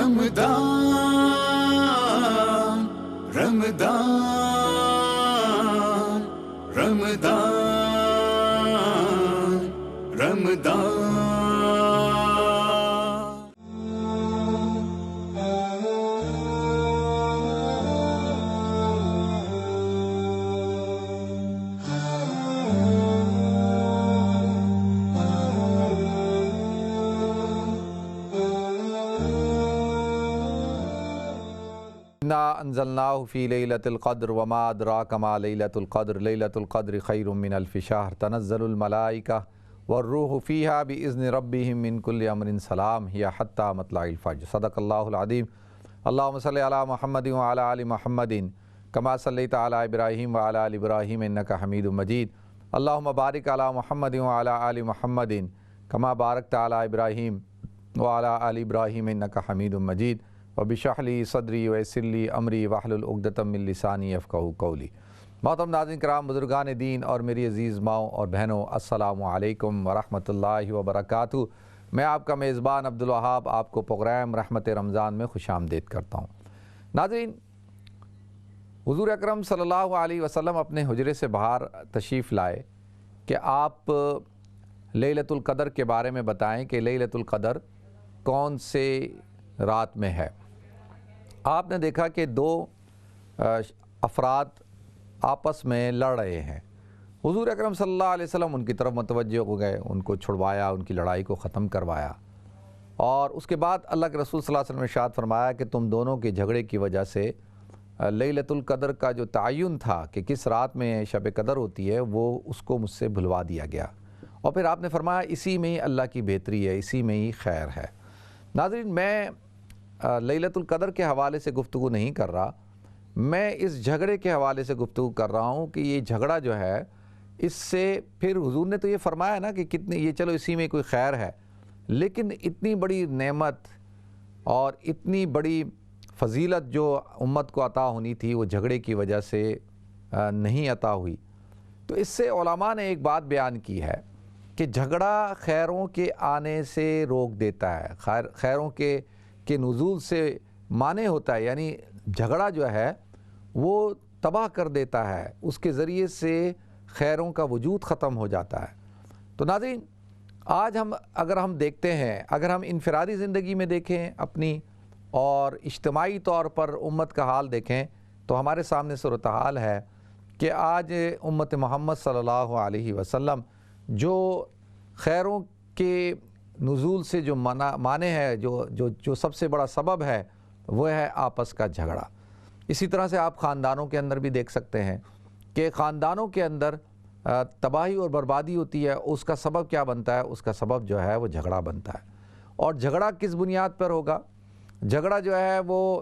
رمضان رمضان رمضان رمضان انا انزلناه فی لیلۃ القدر وما ادراک ما لیلۃ القدر لیلۃ القدر خیر من الف شہر تنزل الملائکہ والروح فیہا باذن ربہم من کل امر سلام ہی حتی مطلع الفجر صدق اللہ العظیم۔ اللہم صلی علی محمد وعلی آل محمد کما صلیت علی ابراہیم وعلی آل ابراہیم انک حمید مجید۔ اللہم بارک علی محمد وعلی آل محمد کما بارکت علی ابراہیم وعلی آل ابراہیم انک حمید مجید۔ رب اشرح لی صدری ویسر لی امری واحلل عقدۃ من لسانی یفقہوا قولی۔ محترم ناظرین کرام، بزرگان دین اور میری عزیز ماؤں اور بہنوں، السلام علیکم ورحمۃ اللہ وبرکاتہ۔ میں آپ کا میزبان عبدالوہاب آپ کو پروگرام رحمت رمضان میں خوش آمدید کرتا ہوں۔ ناظرین، حضور اکرم صلی اللہ علیہ وسلم اپنے حجرے سے باہر تشریف لائے کہ آپ لیلۃ القدر کے بارے میں بتائیں کہ لیلۃ القدر کون سے رات میں ہے۔ آپ نے دیکھا کہ دو افراد آپس میں لڑ رہے ہیں، حضور اکرم صلی اللہ علیہ وسلم ان کی طرف متوجہ ہو گئے، ان کو چھڑوایا، ان کی لڑائی کو ختم کروایا، اور اس کے بعد اللہ کے رسول صلی اللہ علیہ وسلم نے ارشاد فرمایا کہ تم دونوں کے جھگڑے کی وجہ سے لیلۃ القدر کا جو تعین تھا کہ کس رات میں شب قدر ہوتی ہے وہ اس کو مجھ سے بھلوا دیا گیا، اور پھر آپ نے فرمایا اسی میں ہی اللہ کی بہتری ہے، اسی میں ہی خیر ہے۔ ناظرین، میں لیلۃ القدر کے حوالے سے گفتگو نہیں کر رہا، میں اس جھگڑے کے حوالے سے گفتگو کر رہا ہوں کہ یہ جھگڑا جو ہے اس سے پھر حضور نے تو یہ فرمایا نا کہ کتنی یہ چلو اسی میں کوئی خیر ہے، لیکن اتنی بڑی نعمت اور اتنی بڑی فضیلت جو امت کو عطا ہونی تھی وہ جھگڑے کی وجہ سے نہیں عطا ہوئی۔ تو اس سے علماء نے ایک بات بیان کی ہے کہ جھگڑا خیروں کے آنے سے روک دیتا ہے، خیروں کے نزول سے مانع ہوتا ہے، یعنی جھگڑا جو ہے وہ تباہ کر دیتا ہے، اس کے ذریعے سے خیروں کا وجود ختم ہو جاتا ہے۔ تو ناظرین، آج اگر ہم دیکھتے ہیں، اگر ہم انفرادی زندگی میں دیکھیں اپنی اور اجتماعی طور پر امت کا حال دیکھیں تو ہمارے سامنے صورتحال ہے کہ آج امت محمد صلی اللہ علیہ وسلم جو خیروں کے نزول سے جو مانع ہے، جو سب سے بڑا سبب ہے وہ ہے آپس کا جھگڑا۔ اسی طرح سے آپ خاندانوں کے اندر بھی دیکھ سکتے ہیں کہ خاندانوں کے اندر تباہی اور بربادی ہوتی ہے، اس کا سبب کیا بنتا ہے؟ اس کا سبب جو ہے وہ جھگڑا بنتا ہے۔ اور جھگڑا کس بنیاد پر ہوگا؟ جھگڑا جو ہے وہ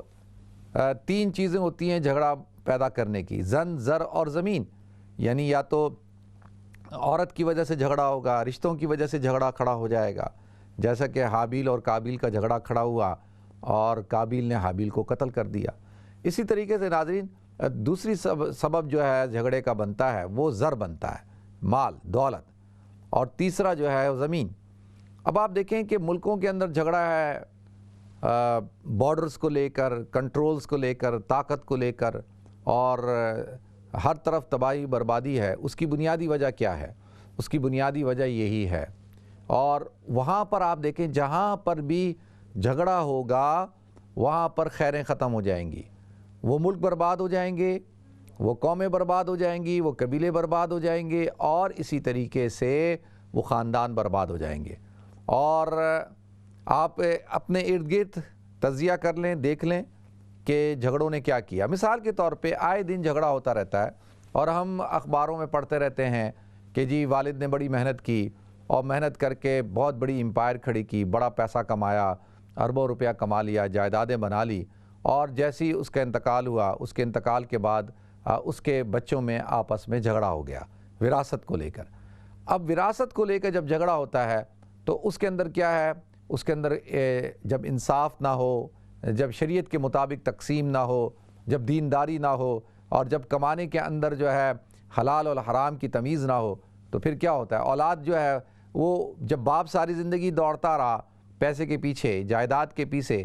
تین چیزیں ہوتی ہیں جھگڑا پیدا کرنے کی، زن، زر اور زمین، یعنی یا تو عورت کی وجہ سے جھگڑا ہوگا، رشتوں کی وجہ سے جھگڑا کھڑا ہو جائے گا، جیسا کہ حابیل اور قابیل کا جھگڑا کھڑا ہوا اور قابیل نے حابیل کو قتل کر دیا۔ اسی طریقے سے ناظرین، دوسری سبب جو ہے جھگڑے کا بنتا ہے وہ زر بنتا ہے، مال دولت، اور تیسرا جو ہے وہ زمین۔ اب آپ دیکھیں کہ ملکوں کے اندر جھگڑا ہے بارڈرز کو لے کر، کنٹرولز کو لے کر، طاقت کو لے کر، اور ہر طرف تباہی بربادی ہے۔ اس کی بنیادی وجہ کیا ہے؟ اس کی بنیادی وجہ یہی ہے۔ اور وہاں پر آپ دیکھیں جہاں پر بھی جھگڑا ہوگا وہاں پر خیریں ختم ہو جائیں گی، وہ ملک برباد ہو جائیں گے، وہ قومیں برباد ہو جائیں گی، وہ قبیلے برباد ہو جائیں گے، اور اسی طریقے سے وہ خاندان برباد ہو جائیں گے۔ اور آپ اپنے ارد گرد تجزیہ کر لیں، دیکھ لیں کہ جھگڑوں نے کیا کیا۔ مثال کے طور پہ آئے دن جھگڑا ہوتا رہتا ہے، اور ہم اخباروں میں پڑھتے رہتے ہیں کہ جی والد نے بڑی محنت کی اور محنت کر کے بہت بڑی امپائر کھڑی کی، بڑا پیسہ کمایا، اربوں روپیہ کما لیا، جائیدادیں بنا لی، اور جیسی اس کا انتقال ہوا، اس کے انتقال کے بعد اس کے بچوں میں آپس میں جھگڑا ہو گیا وراثت کو لے کر۔ اب وراثت کو لے کر جب جھگڑا ہوتا ہے تو اس کے اندر کیا ہے؟ اس کے اندر جب انصاف نہ ہو، جب شریعت کے مطابق تقسیم نہ ہو، جب دینداری نہ ہو، اور جب کمانے کے اندر جو ہے حلال اور حرام کی تمیز نہ ہو، تو پھر کیا ہوتا ہے؟ اولاد جو ہے وہ جب باپ ساری زندگی دوڑتا رہا پیسے کے پیچھے، جائیداد کے پیچھے،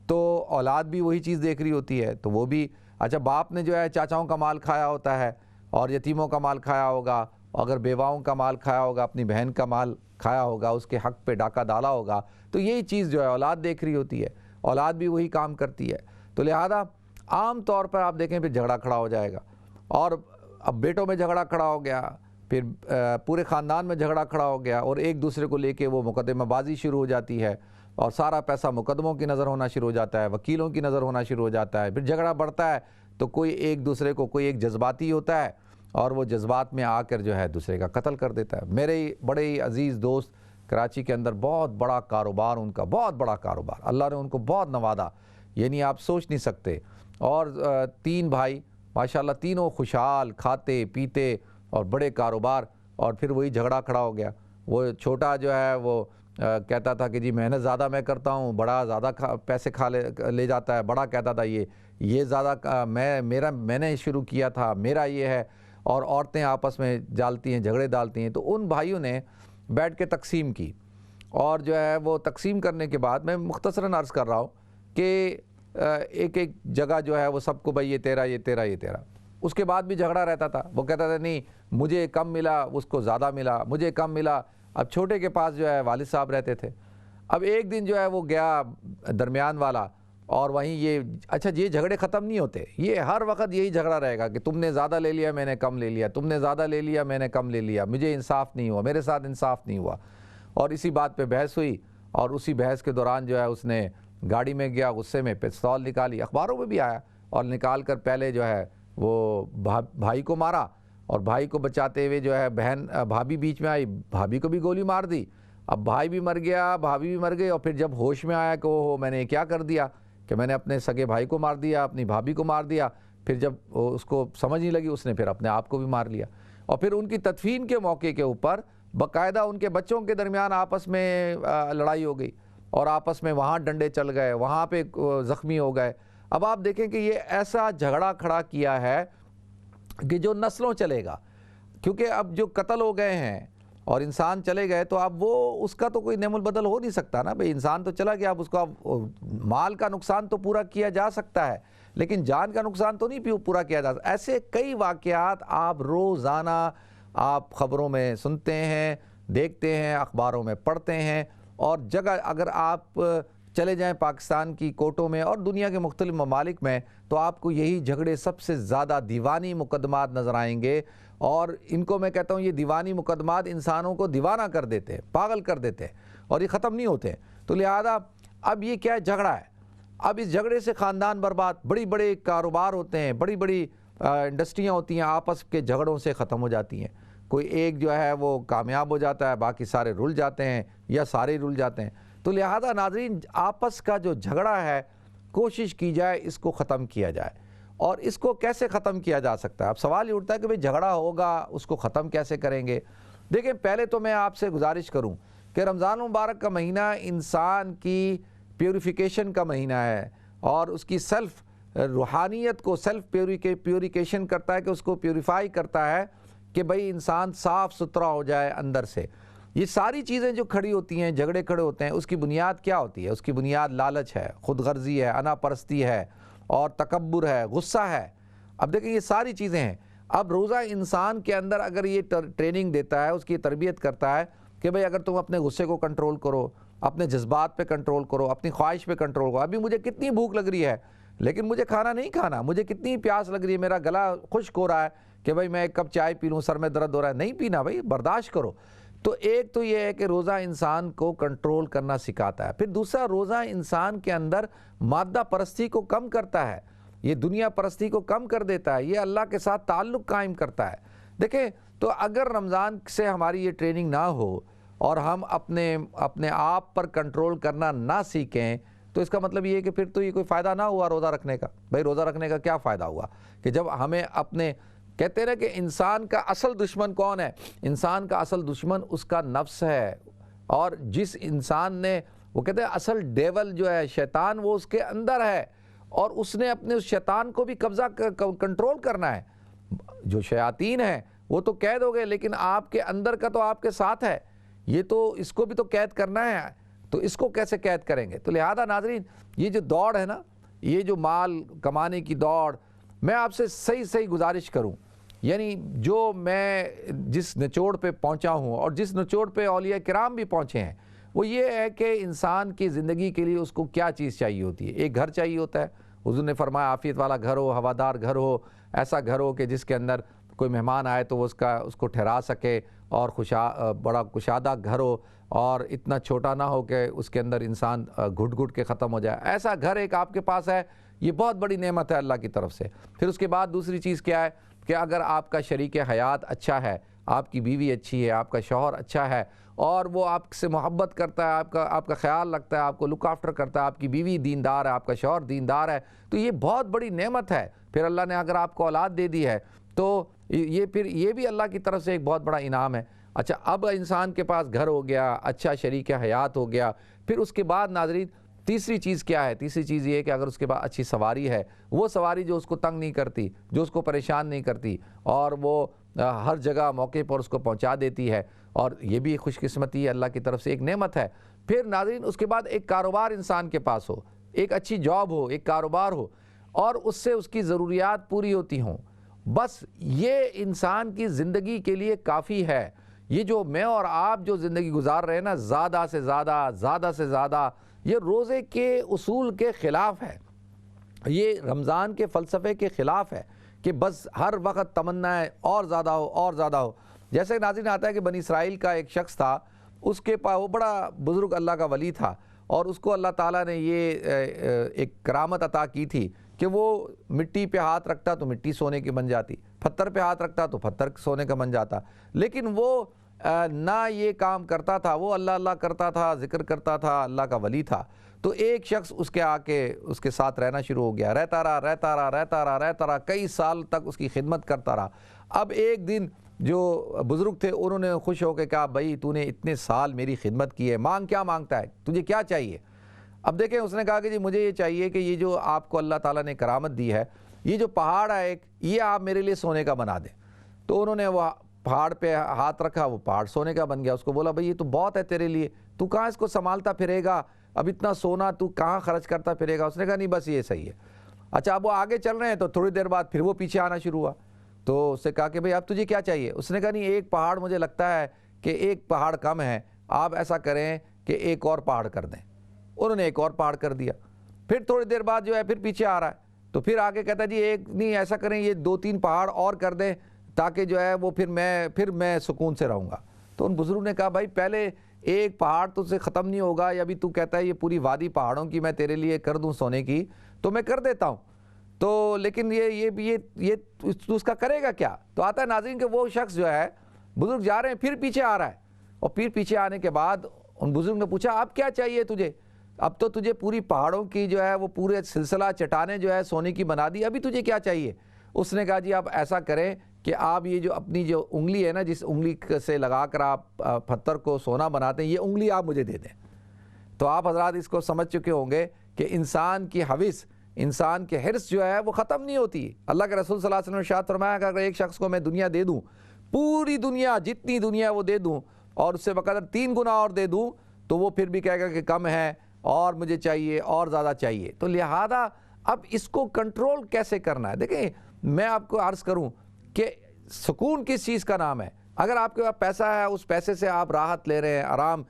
تو اولاد بھی وہی چیز دیکھ رہی ہوتی ہے، تو وہ بھی اچھا باپ نے جو ہے چاچاؤں کا مال کھایا ہوتا ہے اور یتیموں کا مال کھایا ہوگا، اگر بیواؤں کا مال کھایا ہوگا، اپنی بہن کا مال کھایا ہوگا، اس کے حق پہ ڈاکہ ڈالا ہوگا، تو یہی چیز جو ہے اولاد دیکھ رہی ہوتی ہے، اولاد بھی وہی کام کرتی ہے۔ تو لہذا عام طور پر آپ دیکھیں پھر جھگڑا کھڑا ہو جائے گا، اور اب بیٹوں میں جھگڑا کھڑا ہو گیا، پھر پورے خاندان میں جھگڑا کھڑا ہو گیا، اور ایک دوسرے کو لے کے وہ مقدمہ بازی شروع ہو جاتی ہے، اور سارا پیسہ مقدموں کی نظر ہونا شروع ہو جاتا ہے، وکیلوں کی نظر ہونا شروع ہو جاتا ہے، پھر جھگڑا بڑھتا ہے تو کوئی ایک دوسرے کو کوئی ایک جذباتی ہوتا ہے اور وہ جذبات میں آ کر جو ہے دوسرے کا قتل کر دیتا ہے۔ میرے بڑے ہی عزیز دوست کراچی کے اندر بہت بڑا کاروبار، ان کا بہت بڑا کاروبار، اللہ نے ان کو بہت نوازا، یعنی آپ سوچ نہیں سکتے، اور 3 بھائی ماشاءاللہ، تینوں خوشحال، کھاتے پیتے اور بڑے کاروبار، اور پھر وہی جھگڑا کھڑا ہو گیا۔ وہ چھوٹا جو ہے وہ کہتا تھا کہ جی محنت زیادہ میں کرتا ہوں، بڑا زیادہ پیسے کھا لے جاتا ہے، بڑا کہتا تھا یہ زیادہ میں نے شروع کیا تھا، میرا یہ ہے، اور عورتیں آپس میں جالتی ہیں، جھگڑے ڈالتی ہیں۔ تو ان بھائیوں نے بیٹھ کے تقسیم کی، اور جو ہے وہ تقسیم کرنے کے بعد میں مختصراً عرض کر رہا ہوں کہ ایک ایک جگہ جو ہے وہ سب کو بھائی یہ تیرا، یہ تیرا، یہ تیرا۔ اس کے بعد بھی جھگڑا رہتا تھا، وہ کہتا تھا نہیں مجھے کم ملا، اس کو زیادہ ملا، مجھے کم ملا۔ اب چھوٹے کے پاس جو ہے والد صاحب رہتے تھے، اب ایک دن جو ہے وہ گیا درمیان والا، اور وہیں یہ اچھا یہ جھگڑے ختم نہیں ہوتے، یہ ہر وقت یہی جھگڑا رہے گا کہ تم نے زیادہ لے لیا، میں نے کم لے لیا، تم نے زیادہ لے لیا، میں نے کم لے لیا، مجھے انصاف نہیں ہوا، میرے ساتھ انصاف نہیں ہوا، اور اسی بات پہ بحث ہوئی، اور اسی بحث کے دوران جو ہے اس نے گاڑی میں گیا، غصے میں پستول نکالی، اخباروں میں بھی آیا، اور نکال کر پہلے جو ہے وہ بھائی کو مارا، اور بھائی کو بچاتے ہوئے جو ہے بھابھی بیچ میں آئی، بھابھی کو بھی گولی مار دی۔ اب بھائی بھی مر گیا، بھابھی بھی مر گئی، اور پھر جب ہوش میں آیا کہ میں نے کیا کر دیا، کہ میں نے اپنے سگے بھائی کو مار دیا، اپنی بھابھی کو مار دیا، پھر جب اس کو سمجھ نہیں لگی، اس نے پھر اپنے آپ کو بھی مار لیا، اور پھر ان کی تدفین کے موقع کے اوپر باقاعدہ ان کے بچوں کے درمیان آپس میں لڑائی ہو گئی، اور آپس میں وہاں ڈنڈے چل گئے، وہاں پہ زخمی ہو گئے۔ اب آپ دیکھیں کہ یہ ایسا جھگڑا کھڑا کیا ہے کہ جو نسلوں چلے گا، کیونکہ اب جو قتل ہو گئے ہیں اور انسان چلے گئے، تو اب وہ اس کا تو کوئی نعم البدل ہو نہیں سکتا نا بھئی، انسان تو چلا گیا، اب اس کا مال کا نقصان تو پورا کیا جا سکتا ہے، لیکن جان کا نقصان تو نہیں پورا کیا جا سکتا۔ ایسے کئی واقعات آپ روزانہ آپ خبروں میں سنتے ہیں، دیکھتے ہیں، اخباروں میں پڑھتے ہیں، اور جگہ اگر آپ چلے جائیں پاکستان کی کورٹوں میں اور دنیا کے مختلف ممالک میں، تو آپ کو یہی جھگڑے سب سے زیادہ دیوانی مقدمات نظر آئیں گے، اور ان کو میں کہتا ہوں یہ دیوانی مقدمات انسانوں کو دیوانہ کر دیتے ہیں، پاگل کر دیتے ہیں، اور یہ ختم نہیں ہوتے۔ تو لہذا اب یہ کیا جھگڑا ہے، اب اس جھگڑے سے خاندان برباد، بڑی بڑے کاروبار ہوتے ہیں، بڑی بڑی انڈسٹریاں ہوتی ہیں، آپس کے جھگڑوں سے ختم ہو جاتی ہیں، کوئی ایک جو ہے وہ کامیاب ہو جاتا ہے، باقی سارے رل جاتے ہیں، یا سارے رل جاتے ہیں۔ تو لہذا ناظرین، آپس کا جو جھگڑا ہے کوشش کی جائے اس کو ختم کیا جائے، اور اس کو کیسے ختم کیا جا سکتا ہے؟ اب سوال یہ اٹھتا ہے کہ بھئی جھگڑا ہوگا، اس کو ختم کیسے کریں گے؟ دیکھیں، پہلے تو میں آپ سے گزارش کروں کہ رمضان مبارک کا مہینہ انسان کی پیوریفیکیشن کا مہینہ ہے، اور اس کی سیلف روحانیت کو سیلف پیوریفیکیشن کرتا ہے، کہ اس کو پیوریفائی کرتا ہے کہ بھئی انسان صاف ستھرا ہو جائے اندر سے۔ یہ ساری چیزیں جو کھڑی ہوتی ہیں، جھگڑے کھڑے ہوتے ہیں، اس کی بنیاد کیا ہوتی ہے؟ اس کی بنیاد لالچ ہے، خود غرضی ہے، انا پرستی ہے، اور تکبر ہے، غصہ ہے۔ اب دیکھیں یہ ساری چیزیں ہیں۔ اب روزہ انسان کے اندر اگر یہ ٹریننگ دیتا ہے، اس کی تربیت کرتا ہے کہ بھئی اگر تم اپنے غصے کو کنٹرول کرو، اپنے جذبات پہ کنٹرول کرو، اپنی خواہش پہ کنٹرول کرو، ابھی مجھے کتنی بھوک لگ رہی ہے لیکن مجھے کھانا نہیں کھانا، مجھے کتنی پیاس لگ رہی ہے، میرا گلا خشک ہو رہا ہے کہ بھئی میں ایک کپ چائے پی لوں، سر میں درد ہو رہا ہے، نہیں پینا بھئی، برداشت کرو۔ تو ایک تو یہ ہے کہ روزہ انسان کو کنٹرول کرنا سکھاتا ہے۔ پھر دوسرا، روزہ انسان کے اندر مادہ پرستی کو کم کرتا ہے، یہ دنیا پرستی کو کم کر دیتا ہے، یہ اللہ کے ساتھ تعلق قائم کرتا ہے۔ دیکھیں، تو اگر رمضان سے ہماری یہ ٹریننگ نہ ہو اور ہم اپنے آپ پر کنٹرول کرنا نہ سیکھیں، تو اس کا مطلب یہ ہے کہ پھر تو یہ کوئی فائدہ نہ ہوا روزہ رکھنے کا۔ بھئی روزہ رکھنے کا کیا فائدہ ہوا کہ جب ہمیں کہتے ہیں کہ انسان کا اصل دشمن کون ہے؟ انسان کا اصل دشمن اس کا نفس ہے، اور جس انسان نے، وہ کہتے ہیں اصل ڈیول جو ہے شیطان، وہ اس کے اندر ہے، اور اس نے اپنے اس شیطان کو بھی قبضہ کنٹرول کرنا ہے۔ جو شیاطین ہیں وہ تو قید ہو گئے، لیکن آپ کے اندر کا تو آپ کے ساتھ ہے، یہ تو اس کو بھی تو قید کرنا ہے۔ تو اس کو کیسے قید کریں گے؟ تو لہذا ناظرین یہ جو دوڑ ہے نا، یہ جو مال کمانے کی دوڑ، میں آپ سے صحیح گزارش کروں، یعنی جو میں جس نچوڑ پہ پہنچا ہوں اور جس نچوڑ پہ اولیاء کرام بھی پہنچے ہیں، وہ یہ ہے کہ انسان کی زندگی کے لیے اس کو کیا چیز چاہیے ہوتی ہے؟ ایک گھر چاہیے ہوتا ہے، حضور نے فرمایا عافیت والا گھر ہو، ہوادار گھر ہو، ایسا گھر ہو کہ جس کے اندر کوئی مہمان آئے تو وہ اس کو ٹھہرا سکے، اور بڑا کشادہ گھر ہو، اور اتنا چھوٹا نہ ہو کہ اس کے اندر انسان گھٹ کے ختم ہو جائے۔ ایسا گھر ایک آپ کے پاس ہے، یہ بہت بڑی نعمت ہے اللہ کی طرف سے۔ پھر اس کے بعد دوسری چیز کیا ہے کہ اگر آپ کا شریک حیات اچھا ہے، آپ کی بیوی اچھی ہے، آپ کا شوہر اچھا ہے، اور وہ آپ سے محبت کرتا ہے، آپ کا خیال رکھتا ہے، آپ کو لک آفٹر کرتا ہے، آپ کی بیوی دیندار ہے، آپ کا شوہر دیندار ہے، تو یہ بہت بڑی نعمت ہے۔ پھر اللہ نے اگر آپ کو اولاد دے دی ہے تو یہ بھی اللہ کی طرف سے ایک بہت بڑا انعام ہے۔ اچھا، اب انسان کے پاس گھر ہو گیا، اچھا شریک حیات ہو گیا، پھر اس کے بعد ناظرین تیسری چیز کیا ہے؟ تیسری چیز یہ ہے کہ اگر اس کے بعد اچھی سواری ہے، وہ سواری جو اس کو تنگ نہیں کرتی، جو اس کو پریشان نہیں کرتی، اور وہ ہر جگہ موقع پر اس کو پہنچا دیتی ہے، اور یہ بھی خوش قسمتی ہے، اللہ کی طرف سے ایک نعمت ہے۔ پھر ناظرین اس کے بعد ایک کاروبار انسان کے پاس ہو، ایک اچھی جاب ہو، ایک کاروبار ہو، اور اس سے اس کی ضروریات پوری ہوتی ہوں، بس یہ انسان کی زندگی کے لیے کافی ہے۔ یہ جو میں اور آپ جو زندگی گزار رہے ہیں نا، زیادہ سے زیادہ یہ روزے کے اصول کے خلاف ہے، یہ رمضان کے فلسفے کے خلاف ہے کہ بس ہر وقت تمنا ہے اور زیادہ ہو۔ جیسے ناظرین آتا ہے کہ بنی اسرائیل کا ایک شخص تھا، اس کے پاس وہ بڑا بزرگ اللہ کا ولی تھا، اور اس کو اللہ تعالیٰ نے یہ ایک کرامت عطا کی تھی کہ وہ مٹی پہ ہاتھ رکھتا تو مٹی سونے کی بن جاتی، پتھر پہ ہاتھ رکھتا تو پتھر سونے کا بن جاتا، لیکن وہ نہ یہ کام کرتا تھا، وہ اللہ کرتا تھا، ذکر کرتا تھا، اللہ کا ولی تھا۔ تو ایک شخص اس کے آ کے اس کے ساتھ رہنا شروع ہو گیا، رہتا رہا، کئی سال تک اس کی خدمت کرتا رہا۔ اب ایک دن جو بزرگ تھے انہوں نے خوش ہو کے کہا، بھائی تو نے اتنے سال میری خدمت کی ہے، کیا مانگتا ہے، تجھے کیا چاہیے؟ اب دیکھیں اس نے کہا کہ جی مجھے یہ چاہیے کہ یہ جو آپ کو اللہ تعالیٰ نے کرامت دی ہے، یہ جو پہاڑ ہے ایک، یہ آپ میرے لیے سونے کا بنا دیں۔ تو انہوں نے وہ پہاڑ پہ ہاتھ رکھا، وہ پہاڑ سونے کا بن گیا۔ اس کو بولا بھائی یہ تو بہت ہے تیرے لیے، تو کہاں اس کو سنبھالتا پھرے گا، اب اتنا سونا تو کہاں خرچ کرتا پھرے گا؟ اس نے کہا نہیں بس یہ صحیح ہے۔ اچھا، اب وہ آگے چل رہے ہیں تو تھوڑی دیر بعد پھر وہ پیچھے آنا شروع ہوا، تو اس سے کہا کہ بھئی اب تجھے کیا چاہیے؟ اس نے کہا نہیں، ایک پہاڑ مجھے لگتا ہے کہ ایک پہاڑ کم ہے، آپ ایسا کریں کہ ایک اور پہاڑ کر دیں۔ انہوں نے ایک اور پہاڑ کر دیا، پھر تھوڑی دیر بعد جو ہے پھر پیچھے آ رہا ہے، تو پھر آگے کہتا ہے جی ایک نہیں، ایسا کریں یہ 2-3 پہاڑ اور کر دیں تاکہ جو ہے وہ پھر میں سکون سے رہوں گا۔ تو ان بزرگوں نے کہا بھائی پہلے ایک پہاڑ تو سے ختم نہیں ہوگا، یا ابھی تو کہتا ہے یہ پوری وادی پہاڑوں کی میں تیرے لیے کر دوں سونے کی، تو میں کر دیتا ہوں، تو لیکن یہ تو اس کا کرے گا کیا؟ تو آتا ہے ناظرین کہ وہ شخص جو ہے، بزرگ جا رہے ہیں پھر پیچھے آ رہا ہے، اور پھر پیچھے آنے کے بعد ان بزرگ نے پوچھا اب کیا چاہیے تجھے؟ اب تو تجھے پوری پہاڑوں کی جو ہے وہ پورے سلسلہ چٹانیں جو ہے سونے کی بنا دی، ابھی تجھے کیا چاہیے؟ اس نے کہا جی آپ ایسا کریں کہ آپ یہ جو اپنی جو انگلی ہے نا، جس انگلی سے لگا کر آپ پتھر کو سونا بناتے ہیں، یہ انگلی آپ مجھے دے دیں۔ تو آپ حضرات اس کو سمجھ چکے ہوں گے کہ انسان کی حوث، انسان کے حرص جو ہے وہ ختم نہیں ہوتی۔ اللہ کے رسول صلی اللہ علیہ وسلم نے ارشاد فرمایا کہ اگر ایک شخص کو میں دنیا دے دوں، پوری دنیا جتنی دنیا وہ دے دوں، اور اس سے بقدر 3 گنا اور دے دوں، تو وہ پھر بھی کہے گا کہ کم ہے اور مجھے چاہیے اور زیادہ چاہیے۔ تو لہذا اب اس کو کنٹرول کیسے کرنا ہے؟ دیکھیں میں آپ کو عرض کروں کہ سکون کس چیز کا نام ہے؟ اگر آپ کے پاس پیسہ ہے، اس پیسے سے آپ راحت لے رہے ہیں، آرام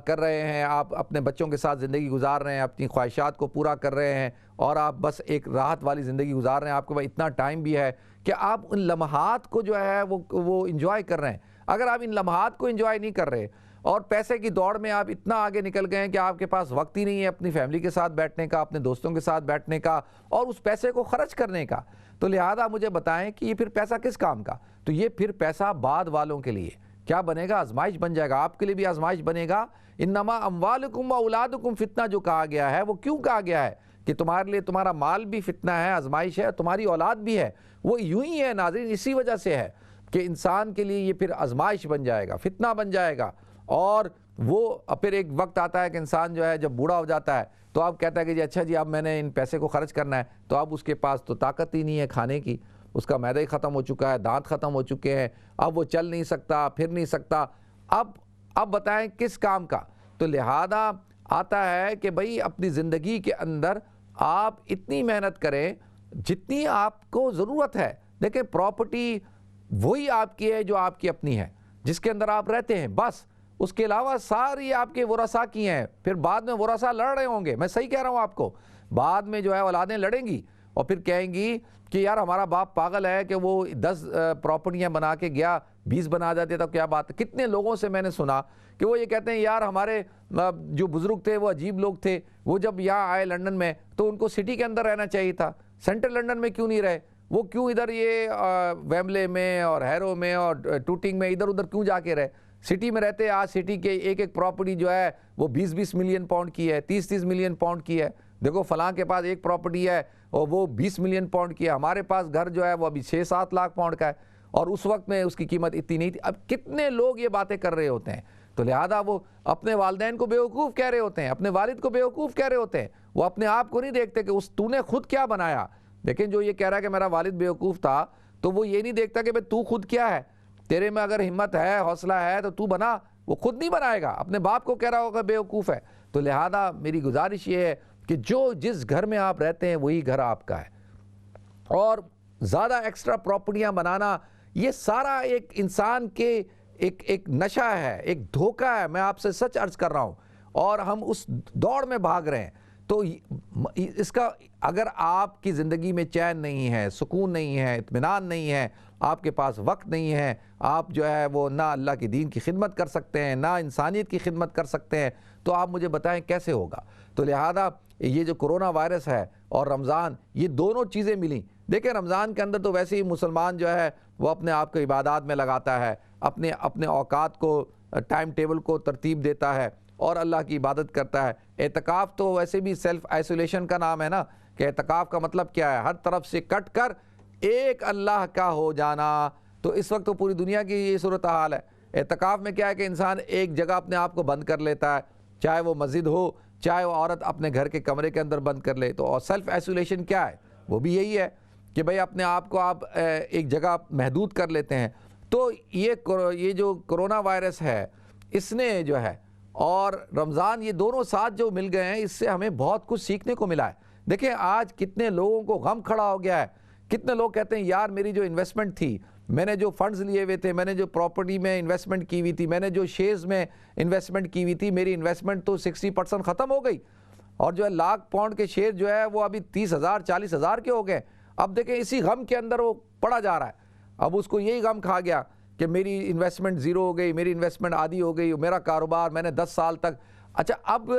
کر رہے ہیں، آپ اپنے بچوں کے ساتھ زندگی گزار رہے ہیں، اپنی خواہشات کو پورا کر رہے ہیں، اور آپ بس ایک راحت والی زندگی گزار رہے ہیں، آپ کے پاس اتنا ٹائم بھی ہے کہ آپ ان لمحات کو جو ہے وہ انجوائے کر رہے ہیں۔ اگر آپ ان لمحات کو انجوائے نہیں کر رہے اور پیسے کی دوڑ میں آپ اتنا آگے نکل گئے ہیں کہ آپ کے پاس وقت ہی نہیں ہے اپنی فیملی کے ساتھ بیٹھنے کا، اپنے دوستوں کے ساتھ بیٹھنے کا، اور اس پیسے کو خرچ کرنے کا، تو لہذا مجھے بتائیں کہ یہ پھر پیسہ کس کام کا؟ تو یہ پھر پیسہ بعد والوں کے لیے کیا بنے گا؟ آزمائش بن جائے گا، آپ کے لیے بھی آزمائش بنے گا۔ انما اموالکم و اولادکم فتنہ جو کہا گیا ہے، وہ کیوں کہا گیا ہے؟ کہ تمہارے لیے تمہارا مال بھی فتنہ ہے، آزمائش ہے، تمہاری اولاد بھی ہے۔ وہ یوں ہی ہے ناظرین، اسی وجہ سے ہے کہ انسان کے لیے یہ پھر آزمائش بن جائے گا، فتنہ بن جائے گا، اور وہ پھر ایک وقت آتا ہے کہ انسان جو ہے جب بوڑھا ہو جاتا ہے تو اب کہتا ہے کہ جی اچھا جی اب میں نے ان پیسے کو خرچ کرنا ہے، تو اب اس کے پاس تو طاقت ہی نہیں ہے کھانے کی، اس کا معدہ ہی ختم ہو چکا ہے، دانت ختم ہو چکے ہیں، اب وہ چل نہیں سکتا، پھر نہیں سکتا، اب بتائیں کس کام کا؟ تو لہذا آتا ہے کہ بھئی اپنی زندگی کے اندر آپ اتنی محنت کریں جتنی آپ کو ضرورت ہے. دیکھیں پراپرٹی وہی آپ کی ہے جو آپ کی اپنی ہے، جس کے اندر آپ رہتے ہیں بس. اس کے علاوہ ساری آپ کے ورثاء کی ہیں. پھر بعد میں ورثاء لڑ رہے ہوں گے، میں صحیح کہہ رہا ہوں آپ کو. بعد میں جو ہے اولادیں لڑیں گی اور پھر کہیں گی کہ یار ہمارا باپ پاگل ہے کہ وہ 10 پراپرٹیاں بنا کے گیا، 20 بنا جاتے تو کیا بات ہے. کتنے لوگوں سے میں نے سنا کہ وہ یہ کہتے ہیں یار ہمارے جو بزرگ تھے وہ عجیب لوگ تھے، وہ جب یہاں آئے لنڈن میں تو ان کو سٹی کے اندر رہنا چاہیے تھا، سینٹرل لنڈن میں کیوں نہیں رہے؟ وہ کیوں ادھر یہ ویمبلے میں اور ہیرو میں اور ٹوٹنگ میں ادھر ادھر کیوں جا کے رہے؟ سٹی میں رہتے. آج سٹی کے ایک پراپرٹی جو ہے وہ 20 ملین پاؤنڈ کی ہے، 30 ملین پاؤنڈ کی ہے. دیکھو فلاں کے پاس ایک پراپرٹی ہے اور وہ 20 ملین پاؤنڈ کی ہے. ہمارے پاس گھر جو ہے وہ ابھی 6-7 لاکھ پاؤنڈ کا ہے اور اس وقت میں اس کی قیمت اتنی نہیں تھی. اب کتنے لوگ یہ باتیں کر رہے ہوتے ہیں. تو لہذا وہ اپنے والدین کو بیوقوف کہہ رہے ہوتے ہیں، اپنے والد کو بیوقوف کہہ رہے ہوتے ہیں. وہ اپنے آپ کو نہیں دیکھتے کہ تو نے خود کیا بنایا. لیکن جو یہ کہہ رہا ہے کہ میرا والد بیوقوف تھا، تو وہ یہ نہیں دیکھتا کہ تو خود کیا ہے. تیرے میں اگر ہمت ہے، حوصلہ ہے تو بنا. وہ خود نہیں بنائے گا، اپنے باپ کو کہہ رہا ہوگا بیوقوف ہے. تو لہذا میری گزارش یہ ہے کہ جس گھر میں آپ رہتے ہیں وہی گھر آپ کا ہے. اور زیادہ ایکسٹرا پراپرٹیاں بنانا یہ سارا ایک انسان کے ایک نشہ ہے، ایک دھوکہ ہے. میں آپ سے سچ عرض کر رہا ہوں. اور ہم اس دوڑ میں بھاگ رہے ہیں. تو اس کا اگر آپ کی زندگی میں چین نہیں ہے، سکون نہیں ہے، اطمینان نہیں ہے، آپ کے پاس وقت نہیں ہے، آپ جو ہے وہ نہ اللہ کی دین کی خدمت کر سکتے ہیں، نہ انسانیت کی خدمت کر سکتے ہیں، تو آپ مجھے بتائیں کیسے ہوگا. تو لہذا یہ جو کرونا وائرس ہے اور رمضان، یہ دونوں چیزیں ملیں. دیکھیں رمضان کے اندر تو ویسے ہی مسلمان جو ہے وہ اپنے آپ کو عبادات میں لگاتا ہے، اپنے اوقات کو، ٹائم ٹیبل کو ترتیب دیتا ہے اور اللہ کی عبادت کرتا ہے. اعتکاف تو ویسے بھی سیلف آئسولیشن کا نام ہے نا، کہ اعتکاف کا مطلب کیا ہے؟ ہر طرف سے کٹ کر ایک اللہ کا ہو جانا. تو اس وقت تو پوری دنیا کی یہ صورتحال ہے. اعتکاف میں کیا ہے کہ انسان ایک جگہ اپنے آپ کو بند کر لیتا ہے، چاہے وہ مسجد ہو، چاہے وہ عورت اپنے گھر کے کمرے کے اندر بند کر لے. تو اور سیلف آئسولیشن کیا ہے؟ وہ بھی یہی ہے کہ بھئی اپنے آپ کو آپ ایک جگہ محدود کر لیتے ہیں. تو یہ جو کرونا وائرس ہے، اس نے جو ہے اور رمضان، یہ دونوں ساتھ جو مل گئے ہیں، اس سے ہمیں بہت کچھ سیکھنے کو ملا ہے. دیکھیں آج کتنے لوگوں کو غم کھڑا ہو گیا ہے. کتنے لوگ کہتے ہیں یار میری جو انویسٹمنٹ تھی، میں نے جو فنڈز لیے ہوئے تھے، میں نے جو پراپرٹی میں انویسٹمنٹ کی ہوئی تھی، میں نے جو شیئرز میں انویسٹمنٹ کی ہوئی تھی، میری انویسٹمنٹ تو 60% ختم ہو گئی. اور جو ہے لاکھ پاؤنڈ کے شیئر جو ہے وہ ابھی 30,000 40,000 کے ہو گئے. اب دیکھیں اسی غم کے اندر وہ پڑا جا رہا ہے. اب اس کو یہی غم کھا گیا کہ میری انویسٹمنٹ زیرو ہو گئی، میری انویسٹمنٹ آدھی ہو گئی، میرا کاروبار میں نے 10 سال تک. اچھا اب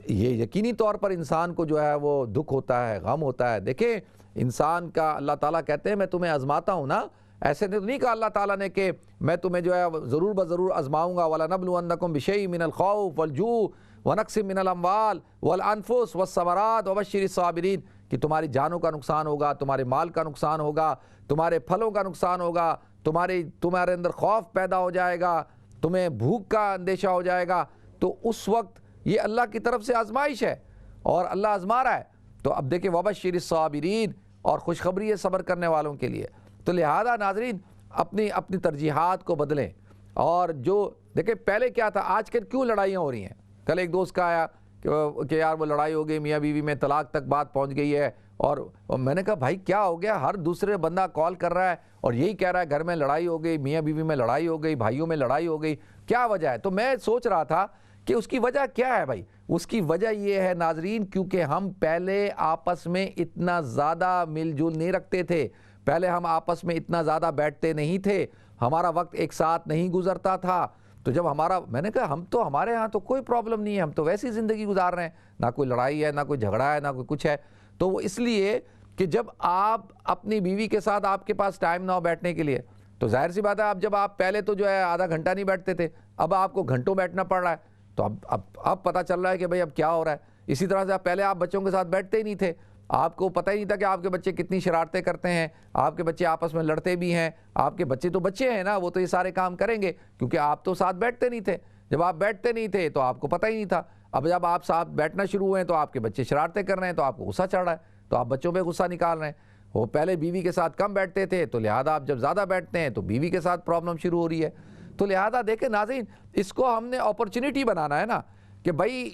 یہ یقینی طور پر انسان کو جو ہے وہ دکھ ہوتا ہے، غم ہوتا ہے. دیکھیں انسان کا اللہ تعالیٰ کہتے ہیں میں تمہیں آزماتا ہوں نا. ایسے نہیں کہا اللہ تعالیٰ نے کہ میں تمہیں جو ہے ضرور بضرور آزماؤں گا. وَلَنَبْلُوَنَّكُمْ بِشَيْءٍ مِّنَ الْخَوْفِ وَالْجُوعِ وَنَقْصٍ مِّنَ الْأَمْوَالِ وَالْأَنفُسِ وَالثَّمَرَاتِ وَبَشِّرِ الصَّابِرِينَ، کہ تمہاری جانوں کا نقصان ہوگا، تمہارے مال کا نقصان ہوگا، تمہارے پھلوں کا نقصان ہوگا، تمہارے اندر خوف پیدا ہو جائے گا، تمہیں بھوک کا اندیشہ ہو جائے گا. تو اس وقت یہ اللہ کی طرف سے آزمائش ہے اور اللہ آزما رہا ہے. تو اب دیکھیں وَبَشِّرِ الصَّابِرِينَ، اور خوشخبری ہے صبر کرنے والوں کے لیے. تو لہذا ناظرین اپنی ترجیحات کو بدلیں. اور جو دیکھیں پہلے کیا تھا، آج کل کیوں لڑائیاں ہو رہی ہیں. کل ایک دوست کا آیا کہ یار وہ لڑائی ہو گئی، میاں بیوی میں طلاق تک بات پہنچ گئی ہے. اور میں نے کہا بھائی کیا ہو گیا؟ ہر دوسرے بندہ کال کر رہا ہے اور یہی کہہ رہا ہے گھر میں لڑائی ہو گئی، میاں بیوی میں لڑائی ہو گئی، بھائیوں میں لڑائی ہو گئی. کیا وجہ ہے؟ تو میں سوچ رہا تھا کہ اس کی وجہ کیا ہے بھائی. اس کی وجہ یہ ہے ناظرین، کیونکہ ہم پہلے آپس میں اتنا زیادہ مل جل نہیں رکھتے تھے. پہلے ہم آپس میں اتنا زیادہ بیٹھتے نہیں تھے، ہمارا وقت ایک ساتھ نہیں گزرتا تھا. تو جب میں نے کہا ہمارے ہاں تو کوئی پرابلم نہیں ہے، ہم تو ویسی زندگی گزار رہے ہیں، نہ کوئی لڑائی ہے، نہ کوئی جھگڑا ہے، نہ کوئی کچھ ہے. تو وہ اس لیے کہ جب آپ اپنی بیوی کے ساتھ آپ کے پاس ٹائم نہ ہو بیٹھنے کے لیے، تو ظاہر سی بات ہے آپ پہلے تو جو ہے آدھا گھنٹہ نہیں بیٹھتے تھے، اب آپ کو گھنٹوں بیٹھنا پڑ رہا ہے. تو اب پتہ چل رہا ہے کہ بھئی اب کیا ہو رہا ہے. اسی طرح سے پہلے آپ بچوں کے ساتھ بیٹھتے ہی نہیں تھے، آپ کو پتہ ہی نہیں تھا کہ آپ کے بچے کتنی شرارتیں کرتے ہیں، آپ کے بچے آپس میں لڑتے بھی ہیں. آپ کے بچے تو بچے ہیں نا، وہ تو یہ سارے کام کریں گے کیونکہ آپ تو ساتھ بیٹھتے نہیں تھے. جب آپ بیٹھتے نہیں تھے تو آپ کو پتہ ہی نہیں تھا. اب جب آپ ساتھ بیٹھنا شروع ہوئے ہیں تو آپ کے بچے شرارتیں کر رہے ہیں، تو آپ کو غصہ چڑھ رہا ہے، تو آپ بچوں پہ غصہ نکال رہے ہیں. وہ پہلے بیوی کے ساتھ کم بیٹھتے تھے، تو لہذا آپ جب زیادہ بیٹھتے ہیں تو بیوی کے ساتھ پرابلم شروع ہو رہی ہے. تو لہذا دیکھیں ناظرین، اس کو ہم نے اپرچونٹی بنانا ہے نا، کہ بھائی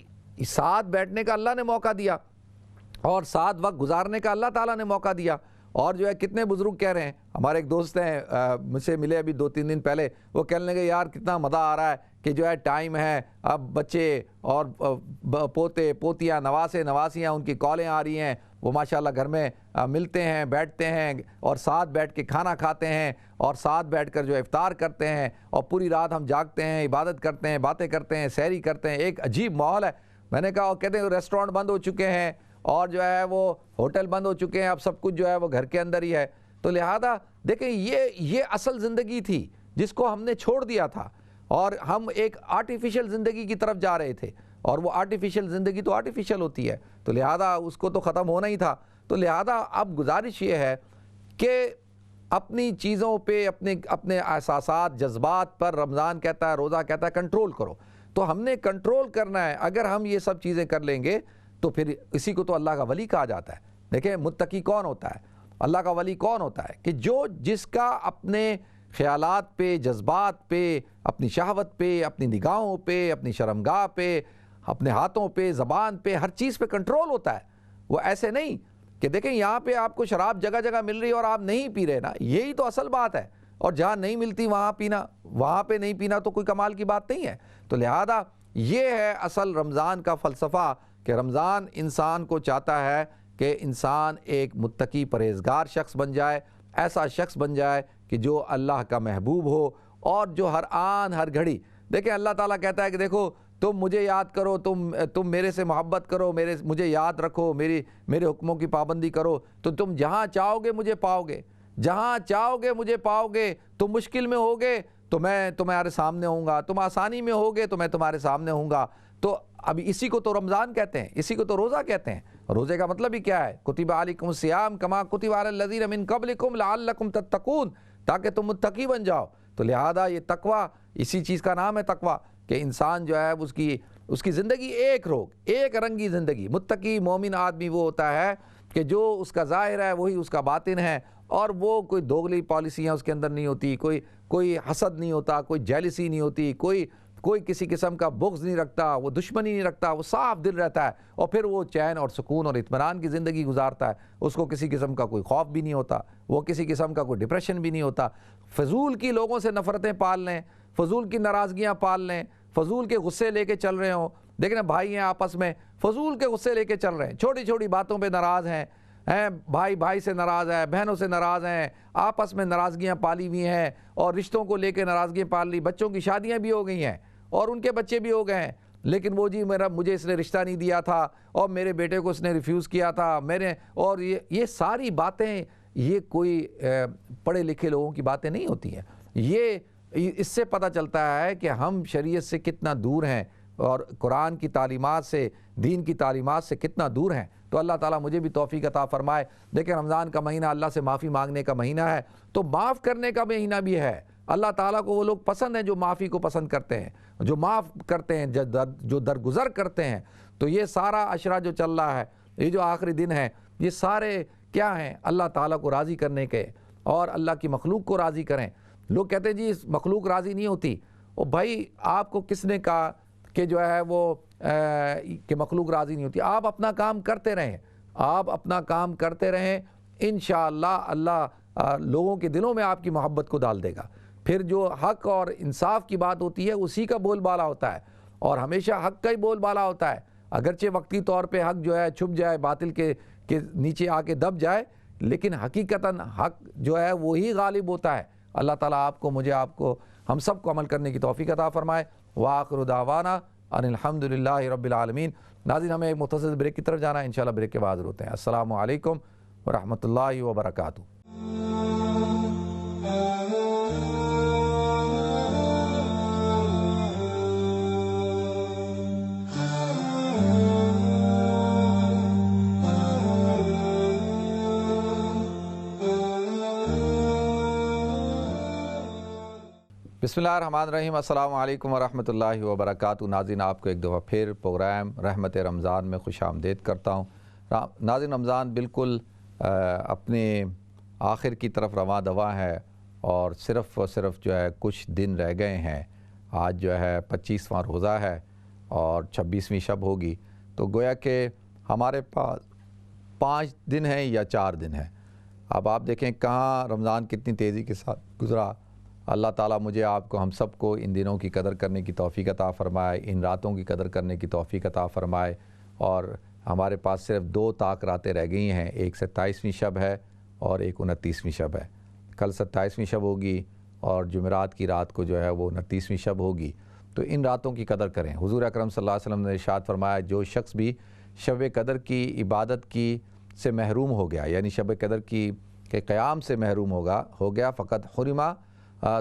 ساتھ بیٹھنے کا اللہ نے موقع دیا اور ساتھ وقت گزارنے کا اللہ تعالیٰ نے موقع دیا. اور جو ہے کتنے بزرگ کہہ رہے ہیں, ہمارے ایک دوست ہیں مجھ سے ملے ابھی 2-3 دن پہلے, وہ کہنے لگے یار کتنا مزہ آ رہا ہے کہ جو ہے ٹائم ہے, اب بچے اور پوتے پوتیاں نواسے نواسیاں ان کی کالیں آ رہی ہیں, وہ ماشاءاللہ گھر میں ملتے ہیں, بیٹھتے ہیں اور ساتھ بیٹھ کے کھانا کھاتے ہیں اور ساتھ بیٹھ کر جو افطار کرتے ہیں اور پوری رات ہم جاگتے ہیں, عبادت کرتے ہیں, باتیں کرتے ہیں, سحری کرتے ہیں. ایک عجیب ماحول ہے. میں نے کہا, اور کہتے ہیں ریسٹورینٹ بند ہو چکے ہیں اور جو ہے وہ ہوٹل بند ہو چکے ہیں, اب سب کچھ جو ہے وہ گھر کے اندر ہی ہے. تو لہذا دیکھیں یہ اصل زندگی تھی جس کو ہم نے چھوڑ دیا تھا اور ہم ایک آرٹیفیشل زندگی کی طرف جا رہے تھے, اور وہ آرٹیفیشل زندگی تو آرٹیفیشل ہوتی ہے, تو لہذا اس کو تو ختم ہونا ہی تھا. تو لہذا اب گزارش یہ ہے کہ اپنی چیزوں پہ, اپنے احساسات جذبات پر رمضان کہتا ہے, روزہ کہتا ہے کنٹرول کرو. تو ہم نے کنٹرول کرنا ہے. اگر ہم یہ سب چیزیں کر لیں گے تو پھر اسی کو تو اللہ کا ولی کہا جاتا ہے. دیکھیں متقی کون ہوتا ہے, اللہ کا ولی کون ہوتا ہے, کہ جس کا اپنے خیالات پہ, جذبات پہ, اپنی شہوت پہ, اپنی نگاہوں پہ, اپنی شرمگاہ پہ, اپنے ہاتھوں پہ, زبان پہ, ہر چیز پہ کنٹرول ہوتا ہے. وہ ایسے نہیں کہ دیکھیں یہاں پہ آپ کو شراب جگہ جگہ مل رہی ہے اور آپ نہیں پی رہے نا, یہی تو اصل بات ہے. اور جہاں نہیں ملتی وہاں پینا, وہاں پہ نہیں پینا تو کوئی کمال کی بات نہیں ہے. تو لہذا یہ ہے اصل رمضان کا فلسفہ, کہ رمضان انسان کو چاہتا ہے کہ انسان ایک متقی پرہیزگار شخص بن جائے, ایسا شخص بن جائے کہ جو اللہ کا محبوب ہو اور جو ہر آن ہر گھڑی. دیکھیں اللہ تعالیٰ کہتا ہے کہ دیکھو تم مجھے یاد کرو, تم میرے سے محبت کرو, مجھے یاد رکھو, میرے حکموں کی پابندی کرو, تو تم جہاں چاہو گے مجھے پاؤ گے, جہاں چاہو گے مجھے پاؤ گے. تم مشکل میں ہوگے تو میں تمہارے سامنے ہوں گا, تم آسانی میں ہوگے تو میں تمہارے سامنے ہوں گا. تو اب اسی کو تو رمضان کہتے ہیں, اسی کو تو روزہ کہتے ہیں. روزے کا مطلب ہی کیا ہے, کتب علیکم الصیام کما کتب علی الذین من قبلکم لعلکم تتقون, تاکہ تم متقی بن جاؤ. تو لہذا یہ تقوی, اسی چیز کا نام ہے تقوی, کہ انسان جو ہے اس کی زندگی ایک رنگی زندگی. متقی مومن آدمی وہ ہوتا ہے کہ جو اس کا ظاہر ہے وہی اس کا باطن ہے, اور وہ کوئی دوغلی پالیسیاں اس کے اندر نہیں ہوتی, کوئی حسد نہیں ہوتا, کوئی جیلسی نہیں ہوتی, کوئی کسی قسم کا بغض نہیں رکھتا, وہ دشمنی نہیں رکھتا, وہ صاف دل رہتا ہے, اور پھر وہ چین اور سکون اور اطمینان کی زندگی گزارتا ہے. اس کو کسی قسم کا کوئی خوف بھی نہیں ہوتا, وہ کسی قسم کا کوئی ڈپریشن بھی نہیں ہوتا. فضول کی لوگوں سے نفرتیں پال لیں, فضول کی ناراضگیاں پال لیں, فضول کے غصے لے کے چل رہے ہوں. دیکھیں نا بھائی ہیں آپس میں فضول کے غصے لے کے چل رہے ہیں, چھوٹی چھوٹی باتوں پہ ناراض ہیں, بھائی سے ناراض ہے, بہنوں سے ناراض ہیں, آپس میں ناراضگیاں پالی ہوئی ہیں, اور رشتوں کو لے کے ناراضگیاں پال لی. بچوں کی شادیاں بھی ہو گئی ہیں اور ان کے بچے بھی ہو گئے ہیں, لیکن وہ جی مجھے اس نے رشتہ نہیں دیا تھا, اور میرے بیٹے کو اس نے ریفیوز کیا تھا, اور یہ ساری باتیں یہ کوئی پڑھے لکھے لوگوں کی باتیں نہیں ہوتی ہیں. یہ اس سے پتہ چلتا ہے کہ ہم شریعت سے کتنا دور ہیں اور قرآن کی تعلیمات سے, دین کی تعلیمات سے کتنا دور ہیں. تو اللہ تعالیٰ مجھے بھی توفیق عطا فرمائے. دیکھیں رمضان کا مہینہ اللہ سے معافی مانگنے کا مہینہ ہے, تو معاف کرنے کا مہینہ بھی ہے. اللہ تعالیٰ کو وہ لوگ پسند ہیں جو معافی کو پسند کرتے ہیں, جو معاف کرتے ہیں, جو درگزر کرتے ہیں. تو یہ سارا عشرہ جو چل رہا ہے, یہ جو آخری دن ہے, یہ سارے کیا ہیں, اللہ تعالیٰ کو راضی کرنے کے, اور اللہ کی مخلوق کو راضی کریں. لوگ کہتے ہیں جی مخلوق راضی نہیں ہوتی. او بھائی آپ کو کس نے کہا کہ جو ہے وہ کہ مخلوق راضی نہیں ہوتی؟ آپ اپنا کام کرتے رہیں, آپ اپنا کام کرتے رہیں, انشاءاللہ اللہ لوگوں کے دلوں میں آپ کی محبت کو ڈال دے گا. پھر جو حق اور انصاف کی بات ہوتی ہے اسی کا بول بالا ہوتا ہے, اور ہمیشہ حق کا ہی بول بالا ہوتا ہے. اگرچہ وقتی طور پہ حق جو ہے چھپ جائے, باطل کے نیچے آ کے دب جائے, لیکن حقیقتاً حق جو ہے وہی غالب ہوتا ہے. اللہ تعالیٰ آپ کو, مجھے, آپ کو, ہم سب کو عمل کرنے کی توفیق عطا فرمائے. وآخر دعوانا ان الحمدللہ رب العالمین. ناظرین ہمیں ایک مختصر بریک کی طرف جانا ہے, انشاءاللہ بریک کے بعد حاضر ہوتے ہیں. السلام علیکم ورحمۃ اللہ وبرکاتہ. بسم اللہ الرحمن الرحیم. السلام علیکم ورحمۃ اللہ وبرکاتہ. ناظرین آپ کو ایک دفعہ پھر پروگرام رحمت رمضان میں خوش آمدید کرتا ہوں. ناظرین رمضان بالکل اپنے آخر کی طرف رواں دواں ہے, اور صرف جو ہے کچھ دن رہ گئے ہیں. آج جو ہے 25واں روزہ ہے اور 26ویں شب ہوگی. تو گویا کہ ہمارے پاس 5 دن ہیں یا 4 دن ہیں۔ اب آپ دیکھیں کہاں رمضان کتنی تیزی کے ساتھ گزرا۔ اللہ تعالیٰ مجھے آپ کو ہم سب کو ان دنوں کی قدر کرنے کی توفیق عطا فرمائے، ان راتوں کی قدر کرنے کی توفیق عطا فرمائے۔ اور ہمارے پاس صرف 2 طاق راتیں رہ گئی ہیں، ایک 27ویں شب ہے اور ایک 29ویں شب ہے۔ کل 27ویں شب ہوگی اور جمعرات کی رات کو جو ہے وہ 29ویں شب ہوگی۔ تو ان راتوں کی قدر کریں۔ حضور اکرم صلی اللہ علیہ وسلم نے ارشاد فرمایا، جو شخص بھی شب قدر کی عبادت کی سے محروم ہو گیا، یعنی شب قدر کی کے قیام سے محروم ہو گیا فقط حرمہ،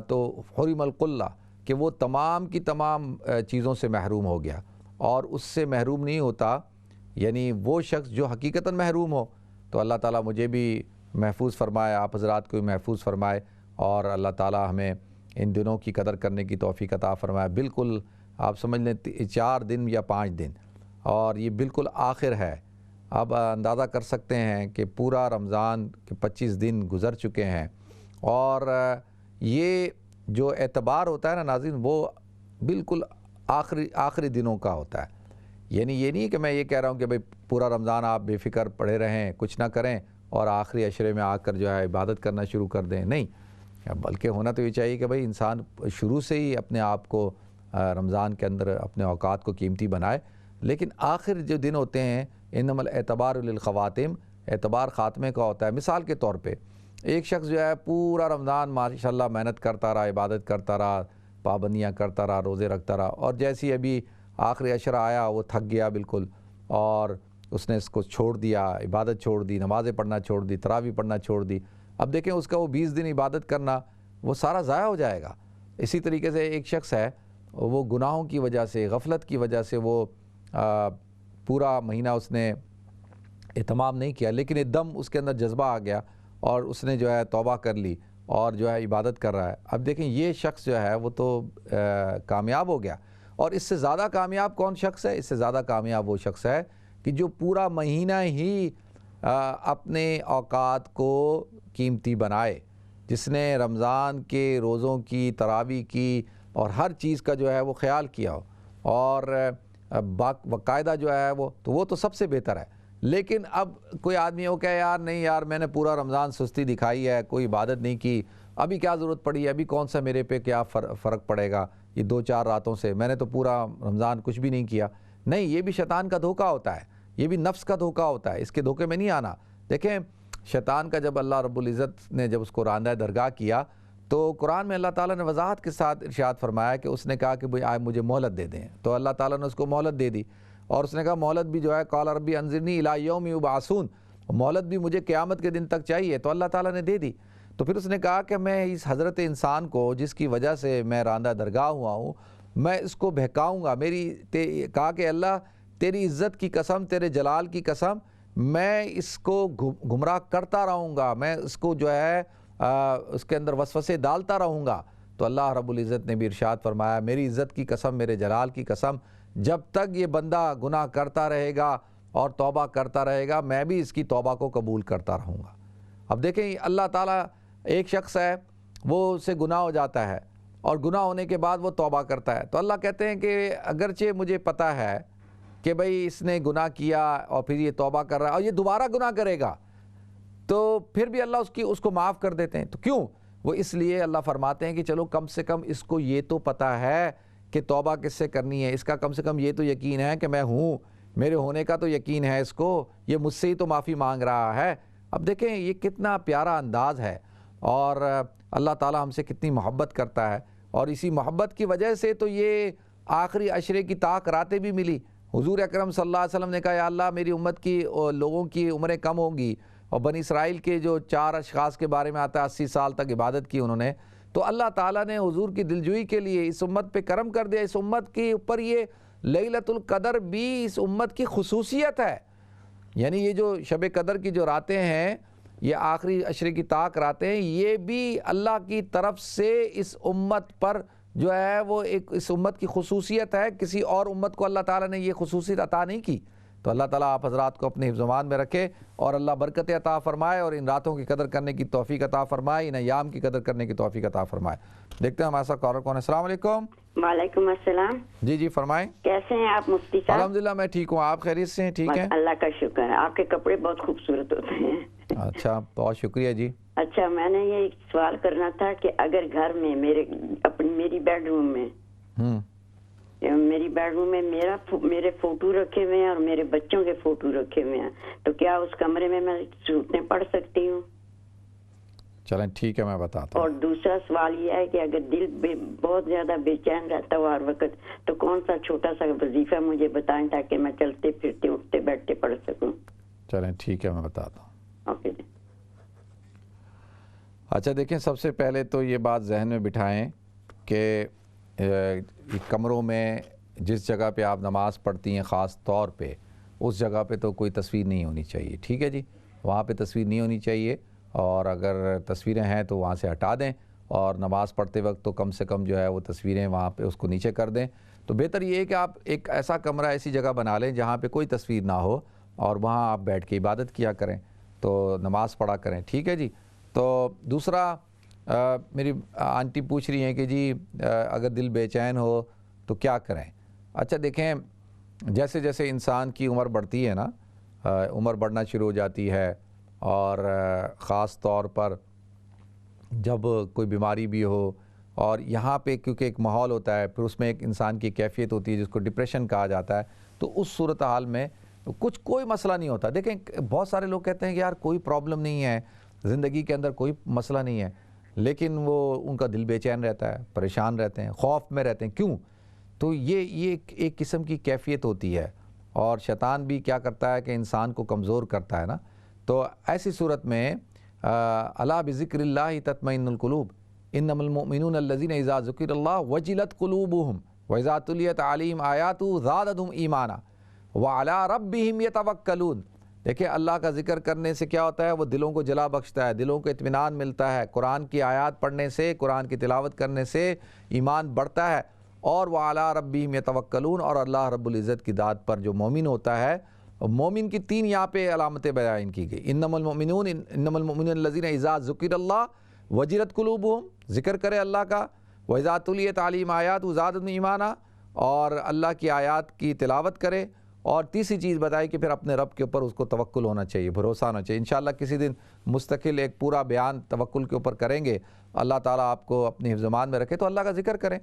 تو حرم القلہ، کہ وہ تمام کی تمام چیزوں سے محروم ہو گیا، اور اس سے محروم نہیں ہوتا یعنی وہ شخص جو حقیقتاً محروم ہو۔ تو اللہ تعالیٰ مجھے بھی محفوظ فرمائے، آپ حضرات کو بھی محفوظ فرمائے، اور اللہ تعالیٰ ہمیں ان دنوں کی قدر کرنے کی توفیق عطا فرمائے۔ بالکل آپ سمجھ لیں 4 دن یا 5 دن، اور یہ بالکل آخر ہے۔ اب اندازہ کر سکتے ہیں کہ پورا رمضان کے 25 دن گزر چکے ہیں، اور یہ جو اعتبار ہوتا ہے نا ناظرین، وہ بالکل آخری دنوں کا ہوتا ہے۔ یعنی یہ نہیں کہ میں یہ کہہ رہا ہوں کہ بھئی پورا رمضان آپ بے فکر پڑے رہیں، کچھ نہ کریں، اور آخری عشرے میں آ کر جو ہے عبادت کرنا شروع کر دیں، نہیں، بلکہ ہونا تو یہ چاہیے کہ بھئی انسان شروع سے ہی اپنے آپ کو رمضان کے اندر اپنے اوقات کو قیمتی بنائے، لیکن آخر جو دن ہوتے ہیں انما الاعتبار للخواتم، اعتبار خاتمے کا ہوتا ہے۔ مثال کے طور پہ ایک شخص جو ہے پورا رمضان ماشاءاللہ محنت کرتا رہا، عبادت کرتا رہا، پابندیاں کرتا رہا، روزے رکھتا رہا، اور جیسی ابھی آخری عشرہ آیا وہ تھک گیا بالکل، اور اس نے اس کو چھوڑ دیا، عبادت چھوڑ دی، نمازیں پڑھنا چھوڑ دی، تراویح پڑھنا چھوڑ دی۔ اب دیکھیں اس کا وہ 20 دن عبادت کرنا وہ سارا ضائع ہو جائے گا۔ اسی طریقے سے ایک شخص ہے، وہ گناہوں کی وجہ سے، غفلت کی وجہ سے وہ پورا مہینہ اس نے اہتمام نہیں کیا، لیکن ایک دم اس کے اندر جذبہ آ گیا اور اس نے جو ہے توبہ کر لی اور جو ہے عبادت کر رہا ہے۔ اب دیکھیں یہ شخص جو ہے وہ تو کامیاب ہو گیا۔ اور اس سے زیادہ کامیاب کون شخص ہے؟ اس سے زیادہ کامیاب وہ شخص ہے کہ جو پورا مہینہ ہی اپنے اوقات کو قیمتی بنائے، جس نے رمضان کے روزوں کی، تراویح کی، اور ہر چیز کا جو ہے وہ خیال کیا ہو، اور باقاعدہ جو ہے وہ تو سب سے بہتر ہے۔ لیکن اب کوئی آدمی ہو کہ یار نہیں یار میں نے پورا رمضان سستی دکھائی ہے، کوئی عبادت نہیں کی، ابھی کیا ضرورت پڑی ہے، ابھی کون سا میرے پہ کیا فرق پڑے گا، یہ 2-4 راتوں سے میں نے تو پورا رمضان کچھ بھی نہیں کیا۔ نہیں، یہ بھی شیطان کا دھوکہ ہوتا ہے، یہ بھی نفس کا دھوکہ ہوتا ہے، اس کے دھوکے میں نہیں آنا۔ دیکھیں شیطان کا جب اللہ رب العزت نے جب اس کو راندہ درگاہ کیا تو قرآن میں اللہ تعالیٰ نے وضاحت کے ساتھ ارشاد فرمایا کہ اس نے کہا کہ بھئی آئے مجھے مہلت دے دیں، تو اللہ تعالیٰ نے اس کو مہلت دے دی، اور اس نے کہا مہلت بھی جو ہے قال ربی انظرنی الی یوم یبعثون، مہلت بھی مجھے قیامت کے دن تک چاہیے، تو اللہ تعالیٰ نے دے دی۔ تو پھر اس نے کہا کہ میں اس حضرت انسان کو جس کی وجہ سے میں راندہ درگاہ ہوا ہوں، میں اس کو بہکاؤں گا، کہا کہ اللہ تیری عزت کی قسم، تیرے جلال کی قسم، میں اس کو گمراہ کرتا رہوں گا، میں اس کو جو ہے اس کے اندر وسوسے ڈالتا رہوں گا۔ تو اللہ رب العزت نے بھی ارشاد فرمایا میری عزت کی قسم، میرے جلال کی قسم، جب تک یہ بندہ گناہ کرتا رہے گا اور توبہ کرتا رہے گا میں بھی اس کی توبہ کو قبول کرتا رہوں گا۔ اب دیکھیں اللہ تعالیٰ، ایک شخص ہے وہ سے گناہ ہو جاتا ہے اور گناہ ہونے کے بعد وہ توبہ کرتا ہے، تو اللہ کہتے ہیں کہ اگرچہ مجھے پتہ ہے کہ بھئی اس نے گناہ کیا اور پھر یہ توبہ کر رہا ہے اور یہ دوبارہ گناہ کرے گا، تو پھر بھی اللہ اس کو معاف کر دیتے ہیں۔ تو کیوں؟ وہ اس لیے اللہ فرماتے ہیں کہ چلو کم سے کم اس کو یہ تو پتہ ہے کہ توبہ کس سے کرنی ہے، اس کا کم سے کم یہ تو یقین ہے کہ میں ہوں، میرے ہونے کا تو یقین ہے اس کو، یہ مجھ سے ہی تو معافی مانگ رہا ہے۔ اب دیکھیں یہ کتنا پیارا انداز ہے، اور اللہ تعالیٰ ہم سے کتنی محبت کرتا ہے، اور اسی محبت کی وجہ سے تو یہ آخری عشرے کی طاق راتیں بھی ملی۔ حضور اکرم صلی اللہ علیہ وسلم نے کہا یا اللہ میری امت کی لوگوں کی عمریں کم ہوں گی، اور بنی اسرائیل کے جو 4 اشخاص کے بارے میں آتا ہے 80 سال تک عبادت کی انہوں نے، تو اللہ تعالیٰ نے حضور کی دلجوئی کے لیے اس امت پہ کرم کر دیا۔ اس امت کے اوپر یہ لیلۃ القدر بھی اس امت کی خصوصیت ہے، یعنی یہ جو شب قدر کی جو راتیں ہیں، یہ آخری عشرے کی طاق راتیں ہیں، یہ بھی اللہ کی طرف سے اس امت پر جو ہے وہ ایک اس امت کی خصوصیت ہے، کسی اور امت کو اللہ تعالیٰ نے یہ خصوصیت عطا نہیں کی۔ تو اللہ تعالیٰ آپ حضرات کو اپنے حفظ و امان میں رکھے اور اللہ برکت عطا فرمائے اور ان راتوں کی قدر کرنے کی توفیق عطا فرمائے، ان ایام کی قدر کرنے کی توفیق عطا فرمائے۔ دیکھتے ہیں ہمارے ساتھ کالر کون ہے۔ السلام علیکم۔ وعلیکم السلام۔ جی فرمائیں۔ کیسے ہیں آپ مفتی صاحب؟ الحمدللہ میں ٹھیک ہوں، آپ خیریت سے ہیں؟ ٹھیک ہیں، اللہ کا شکر ہے، آپ کے کپڑے بہت خوبصورت ہوتے ہیں۔ اچھا بہت شکریہ جی۔ اچھا میں نے یہ سوال کرنا تھا کہ اگر گھر میں میری بیڈ روم میں میرے فوٹو رکھے ہوئے ہیں اور میرے بچوں کے فوٹو رکھے ہوئے ہیں تو کیا اس کمرے میں صورتیں پڑھ سکتی ہوں؟ چلیں ٹھیک ہے میں بتاتا ہوں۔ اور دوسرا سوال یہ ہے کہ اگر دل بہت زیادہ بے چین رہتا ہو ہر وقت تو کون سا چھوٹا سا وظیفہ مجھے بتائیں تاکہ میں چلتے پھرتے اٹھتے بیٹھتے پڑھ سکوں؟ چلیں ٹھیک ہے میں بتاتا ہوں۔ اوکے جی۔ اچھا دیکھیں، سب سے پہلے تو یہ بات ذہن میں بٹھائیں کہ کمروں میں جس جگہ پہ آپ نماز پڑھتی ہیں خاص طور پہ اس جگہ پہ تو کوئی تصویر نہیں ہونی چاہیے، ٹھیک ہے جی، وہاں پہ تصویر نہیں ہونی چاہیے، اور اگر تصویریں ہیں تو وہاں سے ہٹا دیں، اور نماز پڑھتے وقت تو کم سے کم جو ہے وہ تصویریں وہاں پہ اس کو نیچے کر دیں۔ تو بہتر یہ ہے کہ آپ ایک ایسا کمرہ ایسی جگہ بنا لیں جہاں پہ کوئی تصویر نہ ہو اور وہاں آپ بیٹھ کے عبادت کیا کریں، تو نماز پڑھا کریں، ٹھیک ہے جی۔ تو دوسرا میری آنٹی پوچھ رہی ہیں کہ جی اگر دل بے چین ہو تو کیا کریں؟ اچھا دیکھیں، جیسے جیسے انسان کی عمر بڑھتی ہے نا، عمر بڑھنا شروع ہو جاتی ہے، اور خاص طور پر جب کوئی بیماری بھی ہو، اور یہاں پہ کیونکہ ایک ماحول ہوتا ہے، پھر اس میں ایک انسان کی کیفیت ہوتی ہے جس کو ڈپریشن کہا جاتا ہے، تو اس صورتحال میں کوئی مسئلہ نہیں ہوتا۔ دیکھیں بہت سارے لوگ کہتے ہیں کہ یار کوئی پرابلم نہیں ہے زندگی کے اندر، کوئی مسئلہ نہیں ہے، لیکن وہ ان کا دل بے چین رہتا ہے، پریشان رہتے ہیں، خوف میں رہتے ہیں، کیوں؟ تو یہ ایک قسم کی کیفیت ہوتی ہے، اور شیطان بھی کیا کرتا ہے کہ انسان کو کمزور کرتا ہے نا۔ تو ایسی صورت میں الا بذکر اللہ تطمئن القلوب انما المؤمنون الذین اذا ذکر اللہ وجلت قلوبهم واذا تلیت علیہم آیاتہ زادتہم ایمانا وعلی ربہم یتوکلون۔ دیکھیں اللہ کا ذکر کرنے سے کیا ہوتا ہے، وہ دلوں کو جلا بخشتا ہے، دلوں کو اطمینان ملتا ہے، قرآن کی آیات پڑھنے سے، قرآن کی تلاوت کرنے سے ایمان بڑھتا ہے، اور وعلی ربہم یتوکلون، اور اللہ رب العزت کی ذات پر جو مومن ہوتا ہے، مومن کی تین یہاں پہ علامتیں بیان کی گئی، انما المؤمنون الذین اذا ذکر اللہ وجلت قلوبہم، ذکر کرے اللہ کا، واذا تلیت علیہم آیاتہ زادتہم ایمانا، اور اللہ کی آیات کی تلاوت کرے، اور تیسری چیز بتائی کہ پھر اپنے رب کے اوپر اس کو توکل ہونا چاہیے، بھروسہ ہونا چاہیے۔ انشاءاللہ کسی دن مستقل ایک پورا بیان توکل کے اوپر کریں گے، اللہ تعالیٰ آپ کو اپنی حفظ و امان میں رکھے۔ تو اللہ کا ذکر کریں،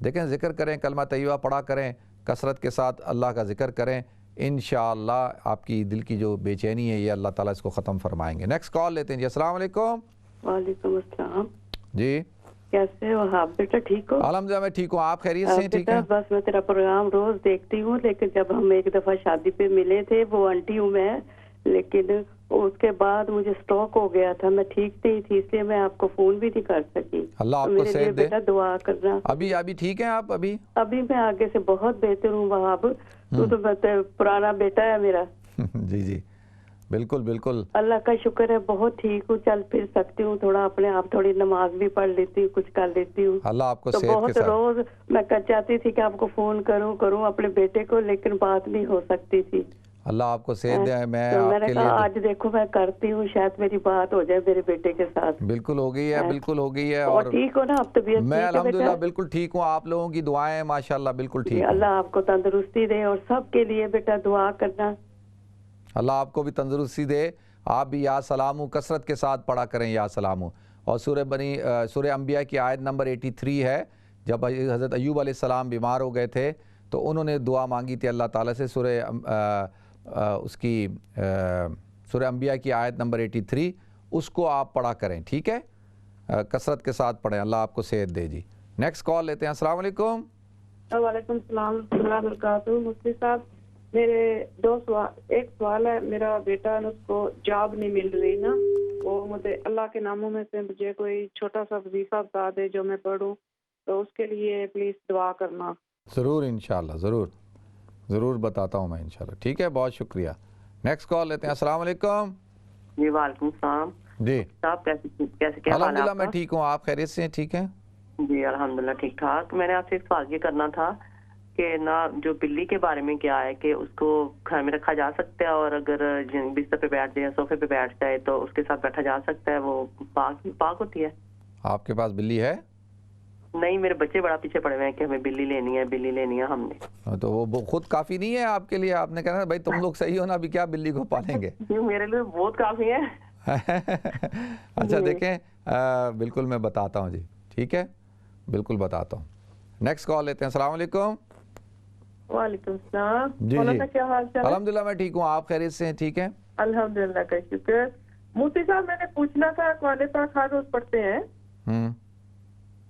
دیکھیں ذکر کریں، کلمہ طیبہ پڑھا کریں، کثرت کے ساتھ اللہ کا ذکر کریں، انشاءاللہ آپ کی دل کی جو بے چینی ہے یہ اللہ تعالیٰ اس کو ختم فرمائیں گے۔ نیکسٹ کال لیتے ہیں جی۔ السلام علیکم۔ وعلیکم السلام۔ جی کیسے ہو آپ بیٹا؟ ٹھیک ہو؟ الحمدللہ میں ٹھیک ہوں، آپ خیریت سے ہیں؟ ٹھیک ہے بس میں تیرا پروگرام روز دیکھتی ہوں، لیکن جب ہم ایک دفعہ شادی پہ ملے تھے، وہ آنٹی ہوں میں، لیکن اس کے بعد مجھے سٹروک ہو گیا تھا، میں ٹھیک نہیں تھی، اس لیے میں آپ کو فون بھی نہیں کر سکی۔ اللہ آپ کو میرے لیے صحت دے۔ بیٹا دعا کرنا۔ ابھی ٹھیک ہیں آپ؟ ابھی میں آگے سے بہت بہتر ہوں وہاب، تو پرانا بیٹا ہے میرا۔ جی بالکل بالکل، اللہ کا شکر ہے، بہت ٹھیک ہوں، چل پھر سکتی ہوں، تھوڑا اپنے آپ تھوڑی نماز بھی پڑھ لیتی ہوں، کچھ کر لیتی ہوں۔ اللہ آپ کو تو صحت کے بہت ساتھ۔ روز میں چاہتی تھی کہ آپ کو فون کروں اپنے بیٹے کو، لیکن بات نہیں ہو سکتی تھی۔ اللہ آپ کو صحت دے۔ میں تو آپ میں نے کے کہا لیے آج دیکھو میں کرتی ہوں، شاید میری بات ہو جائے میرے بیٹے کے ساتھ۔ بالکل ہو گئی ہے، بالکل ہو گئی ہے، اور ٹھیک ہو نا آپ؟ طبیعت میں ٹھیک ہے الحمدللہ بیٹا؟ بالکل ٹھیک ہوں، آپ لوگوں کی دعائیں ماشاءاللہ بالکل ٹھیک ہوں۔ اللہ آپ کو تندرستی دے، اور سب کے لیے بیٹا دعا کرنا۔ اللہ آپ کو بھی تندرستی دے۔ آپ بھی یا سلامو کثرت کے ساتھ پڑھا کریں، یا سلامو۔ اور سورہ انبیاء کی آیت نمبر 83 ہے، جب حضرت ایوب علیہ السلام بیمار ہو گئے تھے تو انہوں نے دعا مانگی تھی اللہ تعالیٰ سے، سورہ انبیاء کی آیت نمبر 83، اس کو آپ پڑھا کریں، ٹھیک ہے، کثرت کے ساتھ پڑھیں، اللہ آپ کو صحت دے جی۔ نیکسٹ کال لیتے ہیں۔ السلام علیکم۔ وعلیکم السلام ورحمۃ اللہ وبرکاتہ۔ مفتی صاحب میرے دو سوال، ایک سوال ہے، میرا بیٹا اس کو جاب نہیں مل رہی نا، وہ مجھے اللہ کے ناموں میں سے مجھے کوئی چھوٹا سا وظیفہ بتا دے جو میں پڑھوں، تو اس کے لیے پلیز دعا کرنا۔ ضرور انشاءاللہ، ضرور بتاتا ہوں میں انشاءاللہ، ٹھیک ہے، بہت شکریہ۔ نیکسٹ کال لیتے ہیں۔ السلام علیکم۔ جی وعلیکم السلام۔ جی صاحب کیسے کیا حال ہے الحمدللہ آپ میں کا؟ ٹھیک ہوں، آپ خیریت سے ہیں؟ ٹھیک ہیں جی الحمدللہ ٹھیک ٹھاک۔ میں نے آپ سے ایک سوال یہ کرنا تھا کہ نا جو بلی کے بارے میں کیا ہے کہ اس کو گھر میں رکھا جا سکتا ہے اور اگر بستر پہ بیٹھ جائے صوفے پہ بیٹھ جائے تو اس کے ساتھ بیٹھا جا سکتا ہے، وہ پاک ہوتی ہے؟ آپ کے پاس بلی ہے؟ نہیں، میرے بچے بڑا پیچھے پڑے ہوئے ہیں کہ ہمیں بلی لینی ہے ہم نے. تو وہ خود کافی نہیں ہے آپ کے لیے؟ آپ نے کہنا بھائی تم لوگ صحیح ہو نا، ابھی کیا بلی کو پالیں گے؟ میرے لیے بہت کافی ہے. اچھا دیکھیں، بالکل میں بتاتا ہوں جی، ٹھیک ہے، بالکل بتاتا ہوں. نیکسٹ کال لیتے ہیں. السلام علیکم. وعلیکم السلام. جی مولانا جی، کیا حال چال ہے؟ الحمدللہ میں ٹھیک ہوں، آپ خیریت سے ہیں؟ ٹھیک ہے الحمدللہ کا شکر. مفتی صاحب میں نے پوچھنا تھا، قرآن پاک ہر روز پڑھتے ہیں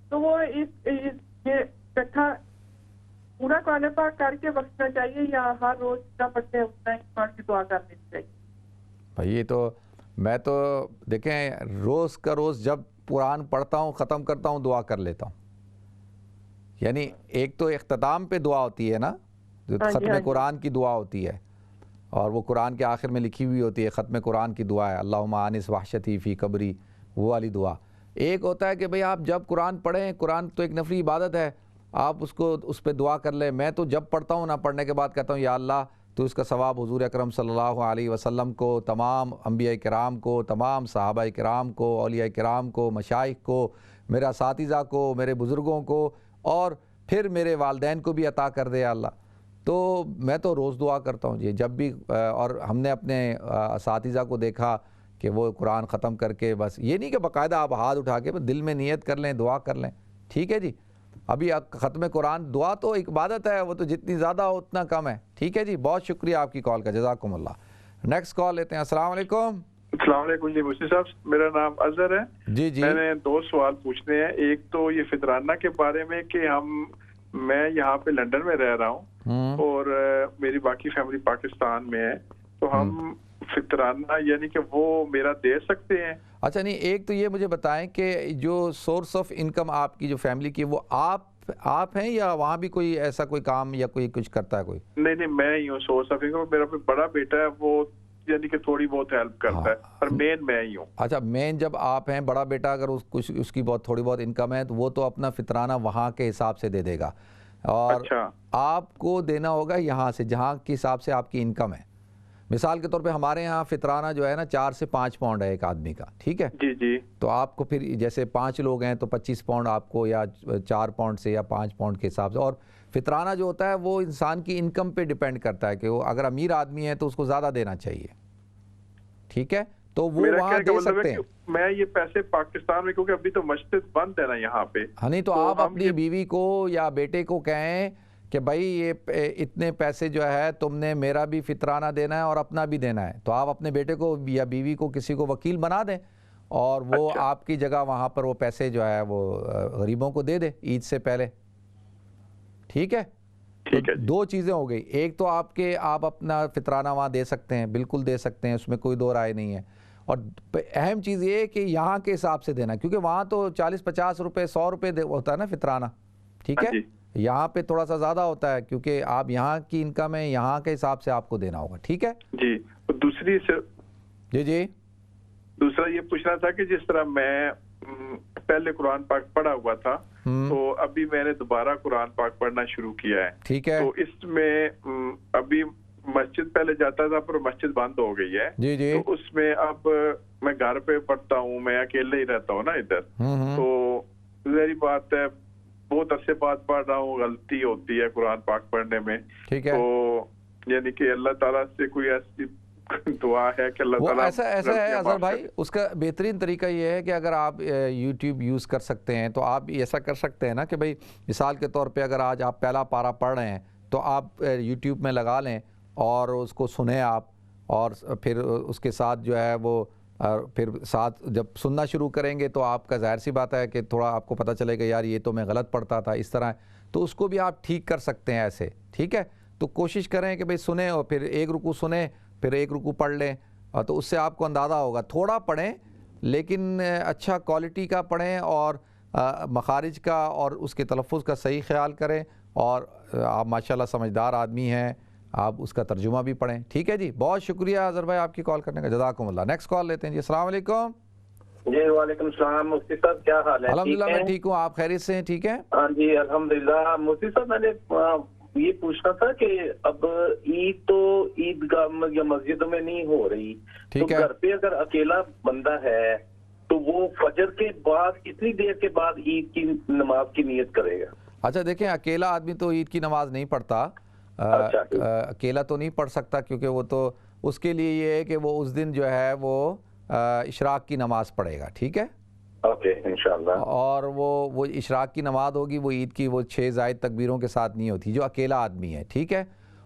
تو وہ یہ اکٹھا پورا قرآن پاک کر کے بخشنا چاہیے یا ہر روز جتنا پڑھتے ہیں اتنا ہی پڑھ کے دعا کر لینی چاہیے؟ بھائی یہ تو میں تو دیکھیں روز کا روز جب قرآن پڑھتا ہوں ختم کرتا ہوں دعا کر لیتا ہوں. یعنی ایک تو اختتام پہ دعا ہوتی ہے نا، جو ختم قرآن کی دعا ہوتی ہے، اور وہ قرآن کے آخر میں لکھی ہوئی ہوتی ہے، ختم قرآن کی دعا ہے، اللہم آنس وحشتی فی قبری، وہ والی دعا. ایک ہوتا ہے کہ بھئی آپ جب قرآن پڑھیں، قرآن تو ایک نفلی عبادت ہے، آپ اس پہ دعا کر لیں. میں تو جب پڑھتا ہوں نا، پڑھنے کے بعد کہتا ہوں یا اللہ تو اس کا ثواب حضور اکرم صلی اللہ علیہ وسلم کو، تمام انبیاء کرام کو، تمام صحابہ کرام کو، اولیاء کرام کو، مشائخ کو، میرا اساتذہ کو، میرے بزرگوں کو، اور پھر میرے والدین کو بھی عطا کر دے یا اللہ. تو میں تو روز دعا کرتا ہوں جی جب بھی. اور ہم نے اپنے اساتذہ کو دیکھا کہ وہ قرآن ختم کر کے، بس یہ نہیں کہ باقاعدہ آپ ہاتھ اٹھا کے دل میں نیت کر لیں، دعا کر لیں، ٹھیک ہے جی. ابھی ختم قرآن دعا تو ایک عبادت ہے، وہ تو جتنی زیادہ ہو اتنا کم ہے، ٹھیک ہے جی. بہت شکریہ آپ کی کال کا، جزاکم اللہ. نیکسٹ کال لیتے ہیں. السلام علیکم. السلام علیکم جی مفتی صاحب، میرا نام اظہر ہے. جی جی، میں نے 2 سوال پوچھنے ہیں. ایک تو یہ فطرانہ کے بارے میں کہ میں یہاں پہ لندن میں رہ رہا ہوں اور میری باقی فیملی پاکستان میں ہے، تو ہم فطرانہ یعنی کہ وہ میرا دے سکتے ہیں؟ اچھا نہیں، ایک تو یہ مجھے بتائیں کہ جو سورس آف انکم آپ کی جو فیملی کی وہ آپ ہیں یا وہاں بھی کوئی ایسا کوئی کام یا کوئی کچھ کرتا ہے کوئی؟ نہیں میں ہی ہوں سورس آف انکم. میرا بڑا بیٹا ہے، وہ یعنی کہ تھوڑی بہت ہیلپ کرتا ہے، پر مین میں ہی ہوں. اچھا مین جب آپ ہیں، بڑا بیٹا اگر اس کی تھوڑی بہت انکم ہے تو وہ تو اپنا فطرانہ وہاں کے حساب سے دے دے گا، اور آپ کو دینا ہوگا یہاں سے جہاں کے حساب سے آپ کی انکم ہے. مثال کے طور پہ ہمارے ہاں فطرانہ جو ہے نا 4 سے 5 پاؤنڈ ہے ایک آدمی کا، ٹھیک ہے جی جی. تو آپ کو پھر جیسے 5 لوگ ہیں تو 25 پاؤنڈ آپ کو، یا 4 پاؤنڈ سے یا 5 پاؤنڈ کے حساب سے. اور فطرانہ جو ہوتا ہے وہ انسان کی انکم پہ ڈیپینڈ کرتا ہے کہ وہ اگر امیر آدمی ہے تو اس کو زیادہ دینا چاہیے، ٹھیک ہے، تو وہ وہاں دے سکتے ہیں. میں یہ پیسے پاکستان میں، کیونکہ ابھی تو مسجد بند ہے نا یہاں پہ. ہاں نہیں، تو آپ اپنی بیوی کو یا بیٹے کو کہیں کہ بھائی یہ اتنے پیسے جو ہے تم نے میرا بھی فطرانہ دینا ہے اور اپنا بھی دینا ہے. تو آپ اپنے بیٹے کو یا بیوی کو کسی کو وکیل بنا دیں اور وہ آپ کی جگہ وہاں پر وہ پیسے جو ہے وہ غریبوں کو دے دے عید سے پہلے، ٹھیک ہے. تو 2 چیزیں ہو گئی. ایک تو آپ اپنا فطرانہ وہاں دے سکتے ہیں، بالکل دے سکتے ہیں، اس میں کوئی 2 رائے نہیں ہے. اور اہم چیز یہ ہے کہ یہاں کے حساب سے دینا، کیونکہ وہاں تو 40-50 روپے 100 روپے ہوتا ہے نا فطرانہ، ٹھیک ہے. یہاں پہ تھوڑا سا زیادہ ہوتا ہے کیونکہ آپ یہاں کی انکم ہے، یہاں کے حساب سے آپ کو دینا ہوگا، ٹھیک ہے جی. دوسرا یہ پوچھنا تھا کہ جس طرح میں پہلے قرآن پاک پڑھا ہوا تھا تو ابھی میں نے دوبارہ قرآن پاک پڑھنا شروع کیا ہے، ٹھیک ہے. تو اس میں ابھی مسجد پہلے جاتا تھا پر مسجد بند ہو گئی ہے. جی جی. تو اس میں اب میں گھر پہ پڑھتا ہوں، میں اکیلے ہی رہتا ہوں نا ادھر، تو ظاہری بات ہے بہت عرصے بعد پڑھ رہا ہوں، غلطی ہوتی ہے قرآن پاک پڑھنے میں. ٹھیک ہے. تو یعنی کہ اللہ تعالیٰ سے کوئی ایسی دعا ہے کہ اللہ تعالیٰ ایسا ہے اظہر بھائی، اس کا بہترین طریقہ یہ ہے کہ اگر آپ یوٹیوب یوز کر سکتے ہیں تو آپ ایسا کر سکتے ہیں نا کہ بھائی مثال کے طور پہ اگر آج آپ پہلا پارہ پڑھ رہے ہیں تو آپ یوٹیوب میں لگا لیں اور اس کو سنیں آپ، اور پھر اس کے ساتھ جو ہے وہ پھر ساتھ جب سننا شروع کریں گے تو آپ کا ظاہر سی بات ہے کہ تھوڑا آپ کو پتہ چلے گا یار یہ تو میں غلط پڑھتا تھا اس طرح، تو اس کو بھی آپ ٹھیک کر سکتے ہیں ایسے، ٹھیک ہے. تو کوشش کریں کہ بھئی سنیں اور پھر 1 رکوع سنیں پھر 1 رکوع پڑھ لیں، تو اس سے آپ کو اندازہ ہوگا. تھوڑا پڑھیں لیکن اچھا کوالٹی کا پڑھیں اور مخارج کا اور اس کے تلفظ کا صحیح خیال کریں، اور آپ ماشاءاللہ سمجھدار آدمی ہیں، آپ اس کا ترجمہ بھی پڑھیں، ٹھیک ہے جی. بہت شکریہ اظہر بھائی آپ کی کال کرنے کا، جزاکم اللہ. نیکسٹ کال لیتے ہیں جی. السلام علیکم. جی وعلیکم السلام. مفتی صاحب کیا حال ہے؟ الحمدللہ میں ٹھیک ہوں، آپ خیریت سے ہیں؟ ٹھیک ہے ہاں جی الحمدللہ. مفتی صاحب میں نے یہ پوچھنا تھا کہ اب عید تو عیدگاہ یا مسجدوں میں نہیں ہو رہی، تو گھر پہ اگر اکیلا بندہ ہے تو وہ فجر کے بعد کتنی دیر کے بعد عید کی نماز کی نیت کرے گا؟ اچھا دیکھیں، اکیلا آدمی تو عید کی نماز نہیں پڑھتا، اکیلا تو نہیں پڑھ سکتا، کیونکہ وہ تو اس کے لیے یہ ہے کہ وہ اس دن جو ہے وہ اشراق کی نماز پڑھے گا، ٹھیک ہے؟ اوکے انشاءاللہ۔ اور وہ اشراق کی نماز ہوگی، وہ عید کی وہ 6 زائد تکبیروں کے ساتھ نہیں ہوتی، جو اکیلا آدمی ہے، ٹھیک ہے؟